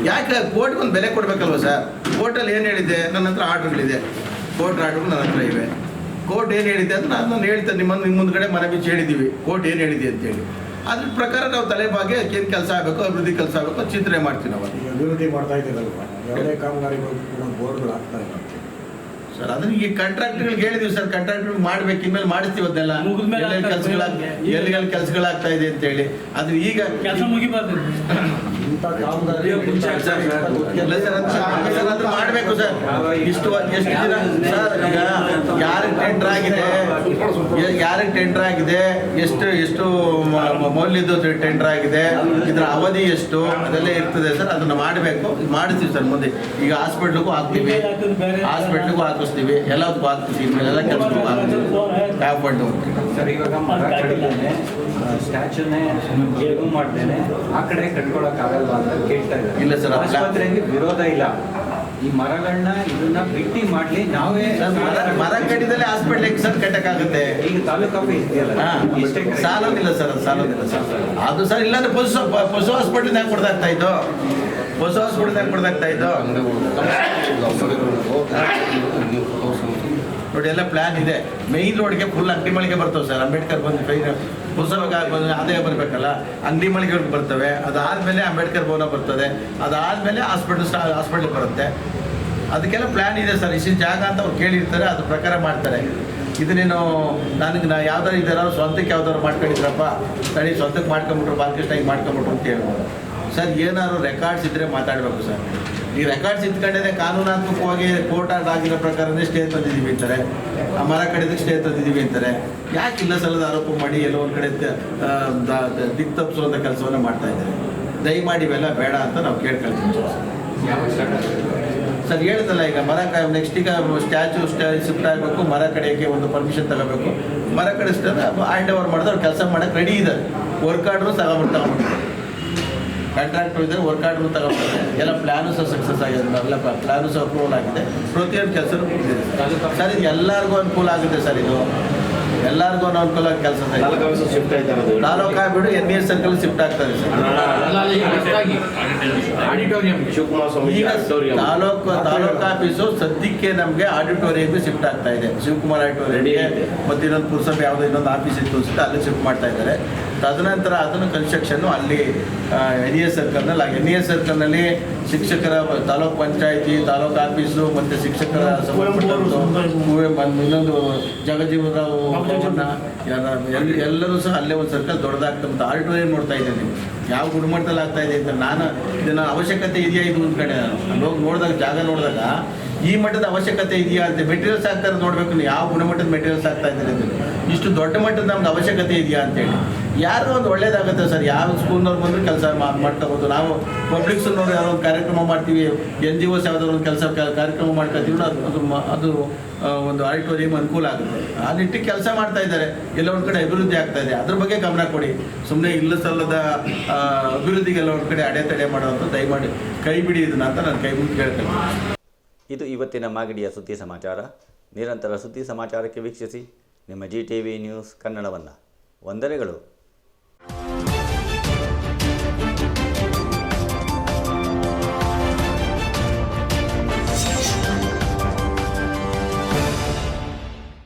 ಯಾಕೆ ಕೋರ್ಟ್ಗೆ ಒಂದು ಬೆಲೆ ಕೊಡ್ಬೇಕಲ್ವ ಸರ್? ಕೋರ್ಟಲ್ಲಿ ಏನು ಹೇಳಿದೆ, ನನ್ನ ಹತ್ರ ಆರ್ಡರ್ಗಳಿದೆ, ಕೋರ್ಟ್ ಆರ್ಡರ್ ನನ್ನ ಹತ್ರ ಇವೆ. ಕೋರ್ಟ್ ಏನು ಹೇಳಿದೆ ಅಂತ ನಾನು ಹೇಳ್ತೇನೆ, ನಿಮ್ಮ ಮುಂದ್ಗಡೆ ಮನವಿ ಹೇಳಿದ್ದೀವಿ, ಕೋರ್ಟ್ ಏನು ಹೇಳಿದೆ ಅಂತೇಳಿ. ಅದ್ರ ಪ್ರಕಾರ ನಾವು ತಲೆಬಾಗಿ ಏನು ಕೆಲಸ ಆಗಬೇಕು, ಅಭಿವೃದ್ಧಿ ಕೆಲಸ ಆಗಬೇಕು ಚಿಂತನೆ ಮಾಡ್ತೀವಿ. ನಾವು ಅಭಿವೃದ್ಧಿ ಮಾಡ್ತಾ ಇದ್ದೀರಲ್ವ, ಯಾವುದೇ ಕಾಮಗಾರಿಗಳು ಕೂಡ ಬೋರ್ಡ್ಗಳು ಆಗ್ತಾ ಇಲ್ಲ ಸರ್. ಅದನ್ನ ಈ ಕಾಂಟ್ರಾಕ್ಟ್ಗಳಿಗೆ ಹೇಳಿದೀವಿ ಸರ್, ಕಾಂಟ್ರಾಕ್ಟ್ರಿಗೆ ಮಾಡ್ಬೇಕು, ಇನ್ಮೇಲೆ ಮಾಡಿಸ್ತೀವಿ ಅದನ್ನೆಲ್ಲ. ಎಲ್ಲಿ ಕೆಲಸಗಳಾಗ್ತಾ ಇದೆ ಅಂತ ಹೇಳಿ. ಅದು ಈಗ ಕೆಲಸ ಮುಗಿಬಾರ್ದು ಮಾಡಬೇಕು ಸರ್. ಎಷ್ಟು ದಿನ ಸರ್? ಈಗ ಯಾರಿಗೆ ಟೆಂಡರ್ ಆಗಿದೆ, ಎಷ್ಟು ಮೌಲ್ಯದ ಟೆಂಡರ್ ಆಗಿದೆ, ಇದರ ಅವಧಿ ಎಷ್ಟು, ಅದೆಲ್ಲ ಇರ್ತದೆ ಸರ್. ಅದನ್ನ ಮಾಡಬೇಕು, ಮಾಡಿಸ್ತೀವಿ ಸರ್. ಮುಂದೆ ಈಗ ಹಾಸ್ಪಿಟ್ಲಿಗೂ ಹಾಕ್ತೀವಿ, ಹಾಸ್ಪಿಟ್ಲಿಗೂ ಹಾಕಿಸ್ತೀವಿ, ಎಲ್ಲದಕ್ಕೂ ಹಾಕ್ತೀವಿ, ಎಲ್ಲ ಕೆಲಸಕ್ಕೂ ಹಾಕ್ತೀವಿ. ಯಾವ ಫಂಡು ಸರ್ ಇವಾಗ ಮರ ಕಡಿದೇನೆ, ಸ್ಟ್ಯಾಚ್ಯೂನೇ ರಿಮೂವ್ ಮಾಡ್ತೇನೆ, ಆ ಕಡೆ ಕಟ್ಕೊಳಕ್ಕಾಗಲ್ಲ ಅಂತ ಕೇಳ್ತಾ ಇದ್ದಾರೆ. ಇಲ್ಲ ಸರ್, ಆಸ್ಪತ್ರೆಗೆ ವಿರೋಧ ಇಲ್ಲ. ಈ ಮರಗಳನ್ನ ಇದನ್ನ ಬಿಟ್ಟಿ ಮಾಡ್ಲಿ, ನಾವೇ ಮರ ಕಡಿದಲ್ಲಿ ಹಾಸ್ಪಿಟ್ಲಿಗೆ ಸರ್ ಕಟ್ಟಕ್ಕಾಗುತ್ತೆ. ಈಗ ತಾಲೂಕು ಆಫೀಸ್ ಇದೆಯಲ್ಲ, ಎಷ್ಟೇ ಸಾಲೋದಿಲ್ಲ ಸರ್, ಅದು ಸಾಲೋದಿಲ್ಲ ಸರ್. ಅದು ಸರ್ ಇಲ್ಲಾಂದ್ರೆ ಪಶು ಹಾಸ್ಪಿಟಲ್ನಾಗ ಕೊಡ್ದಾಗ್ತಾ ಇತ್ತು, ಪಶು ಹಾಸ್ಪಿಟಲ್ನಾಗ ಕೊಡ್ದಾಗ್ತಾ ಇತ್ತು. ನೋಡಿ ಎಲ್ಲ ಪ್ಲಾನ್ ಇದೆ. ಮೇಯ್ನ್ ರೋಡ್ಗೆ ಫುಲ್ ಅಂಗಡಿ ಮಳಿಗೆ ಬರ್ತವೆ ಸರ್. ಅಂಬೇಡ್ಕರ್ ಬಂದು ಬಂದು ಆದಾಯ ಬರಬೇಕಲ್ಲ, ಅಂಗಡಿ ಮಳಿಗೆಗಳಿಗೆ ಬರ್ತವೆ. ಅದಾದಮೇಲೆ ಅಂಬೇಡ್ಕರ್ ಭವನ ಬರ್ತದೆ, ಅದಾದಮೇಲೆ ಹಾಸ್ಪಿಟ್ಲ್ ಬರುತ್ತೆ. ಅದಕ್ಕೆಲ್ಲ ಪ್ಲ್ಯಾನ್ ಇದೆ ಸರ್. ಇಷ್ಟು ಜಾಗ ಅಂತ ಅವ್ರು ಕೇಳಿರ್ತಾರೆ, ಅದ್ರ ಪ್ರಕಾರ ಮಾಡ್ತಾರೆ. ಇದನ್ನೇನು ನನಗೆ ಯಾವ್ದಾರು ಇದ್ದಾರೋ ಸ್ವಂತಕ್ಕೆ ಯಾವ್ದಾದ್ರು ಮಾಡ್ಕೊಂಡಿದ್ರಪ್ಪ, ಸರಿ ಸ್ವಂತಕ್ಕೆ ಮಾಡ್ಕೊಂಬಿಟ್ರು, ಬಾಲಕೃಷ್ಣ ಹಿಂಗೆ ಮಾಡ್ಕೊಂಬಿಟ್ರು ಅಂತ ಹೇಳ್ಬೋದು ಸರ್. ಏನಾದ್ರು ರೆಕಾರ್ಡ್ಸ್ ಇದ್ದರೆ ಮಾತಾಡಬೇಕು ಸರ್. ಈ ರೆಕಾರ್ಡ್ಸ್ ಇಟ್ಕೊಂಡೇ ಕಾನೂನಾತ್ಮಕವಾಗಿ ಕೋರ್ಟ್ ಆರ್ಡರ್ ಆಗಿರೋ ಪ್ರಕಾರನೇ ಸ್ಟೇ ತಂದಿದ್ದೀವಿ ಅಂತಾರೆ, ಆ ಮರ ಕಡಿದಕ್ಕೆ ಸ್ಟೇ ತಂದಿದ್ದೀವಿ ಅಂತಾರೆ. ಯಾಕೆ ಇಲ್ಲ ಸಲ್ಲದ ಆರೋಪ ಮಾಡಿ ಎಲ್ಲೋ ಒಂದು ಕಡೆ ದಿಕ್ ತಪ್ಪಿಸುವಂಥ ಕೆಲಸವನ್ನು ಮಾಡ್ತಾ ಇದ್ದಾರೆ. ದಯಮಾಡಿ ಇವೆಲ್ಲ ಬೇಡ ಅಂತ ನಾವು ಕೇಳ್ಕೊಳ್ತೀವಿ ಸರ್. ಹೇಳ್ದಲ್ಲ, ಈಗ ಮರ ನೆಕ್ಸ್ಟ್ ಈಗ ಸ್ಟ್ಯಾಚ್ಯೂ ಶಿಫ್ಟ್ ಆಗಬೇಕು, ಮರ ಕಡೆಯೋಕ್ಕೆ ಒಂದು ಪರ್ಮಿಷನ್ ತಗೋಬೇಕು. ಮರ ಕಡಿಸ್ತಾರೆ, ಹ್ಯಾಂಡ್ ಓವರ್ ಮಾಡಿದ್ರೆ ಅವ್ರು ಕೆಲಸ ಮಾಡೋಕ್ಕೆ ರೆಡಿ ಇದೆ. ವರ್ಕ್ ಆರ್ಡ್ರು ತಗೊಂಡ್ಬಿಡ್ತಾರೆ, ಕಾಂಟ್ರಾಕ್ಟರ್ ಇದ್ದಾರೆ, ವರ್ಕ್ ಆರ್ಡ್ರು ತಗೊಂಡ್ಬಿಡ್ತಾರೆ. ಎಲ್ಲ ಪ್ಲ್ಯಾನು ಸಹ ಸಕ್ಸಸ್ ಆಗಿದೆ, ಎಲ್ಲ ಪ್ಲ್ಯಾನು ಸಹ ಅಪ್ರೂವಲ್ ಆಗಿದೆ. ಪ್ರತಿಯೊಂದು ಕೆಲಸನೂ ಮುಗಿದಿದೆ ಸರ್. ಇದು ಎಲ್ಲರಿಗೂ ಅನುಕೂಲ ಆಗುತ್ತೆ ಸರ್. ಇದು ಎಲ್ಲರಿಗೂ ಅನುಕೂಲ ಕೆಲಸ ಶಿಫ್ಟ್ ಆಯ್ತಾರೆ. ತಾಲೂಕು ಆಗ್ಬಿಟ್ಟು NES ಸರ್ಕಲ್ ಶಿಫ್ಟ್ ಆಗ್ತದೆ ಸರ್. ಶಿವಕುಮಾರ ಸ್ವಾಮಿ ಈಗ ತಾಲೂಕು ಆಫೀಸು ಸದ್ಯಕ್ಕೆ ನಮಗೆ ಆಡಿಟೋರಿಯಂಗೆ ಶಿಫ್ಟ್ ಆಗ್ತಾ ಇದೆ. ಶಿವಕುಮಾರ್ ಆಡಿಟೋರಿಯಂಗೆ ಮತ್ತು ಇನ್ನೊಂದು ಪುರಸಭೆ ಯಾವುದೋ ಇನ್ನೊಂದು ಆಫೀಸ್ ಇತ್ತು ಅನ್ಸುತ್ತೆ, ಅಲ್ಲಿ ಶಿಫ್ಟ್ ಮಾಡ್ತಾ ಇದ್ದಾರೆ. ತದನಂತರ ಅದನ್ನು ಕನ್ಸ್ಟ್ರಕ್ಷನ್ನು ಅಲ್ಲಿ NES ಸರ್ಕಲ್ನಲ್ಲಿ NES ಸರ್ಕಲ್ನಲ್ಲಿ ಶಿಕ್ಷಕರ ತಾಲೂಕು ಪಂಚಾಯತಿ, ತಾಲೂಕು ಆಫೀಸು ಮತ್ತು ಶಿಕ್ಷಕರ ಇನ್ನೊಂದು ಜಗಜೀವನರಾವ್ ಭವನ ಎಲ್ಲರೂ ಸಹ ಅಲ್ಲೇ ಒಂದು ಸರ್ಕಲ್ ದೊಡ್ಡದಾಗ್ತಂತ ಆಡಿಟೋರಿಯಂ ನೋಡ್ತಾ ಇದ್ದೇನೆ. ನೀವು ಯಾವ ಗುಣಮಟ್ಟದಲ್ಲಿ ಆಗ್ತಾ ಇದೆ ಅಂತ ನಾನು ಇದನ್ನು ಅವಶ್ಯಕತೆ ಇದೆಯಾ ಇದು ಒಂದು ಕಡೆ ನಾನು ಹೋಗಿ ನೋಡಿದಾಗ, ಜಾಗ ನೋಡಿದಾಗ ಈ ಮಟ್ಟದ ಅವಶ್ಯಕತೆ ಇದೆಯಾ ಅಂತ ಮೆಟೀರಿಯಲ್ಸ್ ಹಾಕ್ತಾರೆ ನೋಡಬೇಕು, ನೀವು ಯಾವ ಗುಣಮಟ್ಟದ ಮೆಟೀರಿಯಲ್ಸ್ ಹಾಕ್ತಾ ಇದ್ದಾರೆ ಅಂತ. ಇಷ್ಟು ದೊಡ್ಡ ಮಟ್ಟದ ನಮ್ಗೆ ಅವಶ್ಯಕತೆ ಇದೆಯಾ ಅಂತೇಳಿ ಯಾರು ಒಂದು ಒಳ್ಳೇದಾಗುತ್ತೆ ಸರ್. ಯಾವ ಸ್ಕೂಲ್ನವ್ರು ಬಂದರೂ ಕೆಲಸ ಮಾಡ್ಕೋಬೋದು. ನಾವು ಪಬ್ಲಿಕ್ಸ್ ನೋಡಿ ಯಾರೋ ಒಂದು ಕಾರ್ಯಕ್ರಮ ಮಾಡ್ತೀವಿ, NGOs ಯಾವ್ದಾದ್ರು ಒಂದು ಕಾರ್ಯಕ್ರಮ ಮಾಡ್ಕೊತೀವಿ, ಅದು ಒಂದು ಆಡಿಟೋರಿಯಂ ಅನುಕೂಲ ಆಗುತ್ತೆ. ಆ ನಿಟ್ಟಿಗೆ ಕೆಲಸ ಮಾಡ್ತಾ ಇದ್ದಾರೆ, ಎಲ್ಲ ಒಂದು ಕಡೆ ಅಭಿವೃದ್ಧಿ ಆಗ್ತಾ ಇದೆ. ಅದ್ರ ಬಗ್ಗೆ ಗಮನ ಕೊಡಿ. ಸುಮ್ಮನೆ ಇಲ್ಲ ಸಲ್ಲದ ಅಭಿವೃದ್ಧಿಗೆಲ್ಲ ಒಂದು ಕಡೆ ಅಡೆತಡೆ ಮಾಡೋವಂಥ ದಯಮಾಡಿ ಕೈ ಬಿಡಿ ಇದನ್ನ ಅಂತ ನಾನು ಕೈ ಮುಗಿ ಕೇಳ್ತೀನಿ. ಇದು ಇವತ್ತಿನ ಮಾಗಡಿಯ ಸುದ್ದಿ ಸಮಾಚಾರ. ನಿರಂತರ ಸುದ್ದಿ ಸಮಾಚಾರಕ್ಕೆ ವೀಕ್ಷಿಸಿ ನಿಮ್ಮ GTV ನ್ಯೂಸ್ ಕನ್ನಡವನ್ನು. ವಂದನೆಗಳು.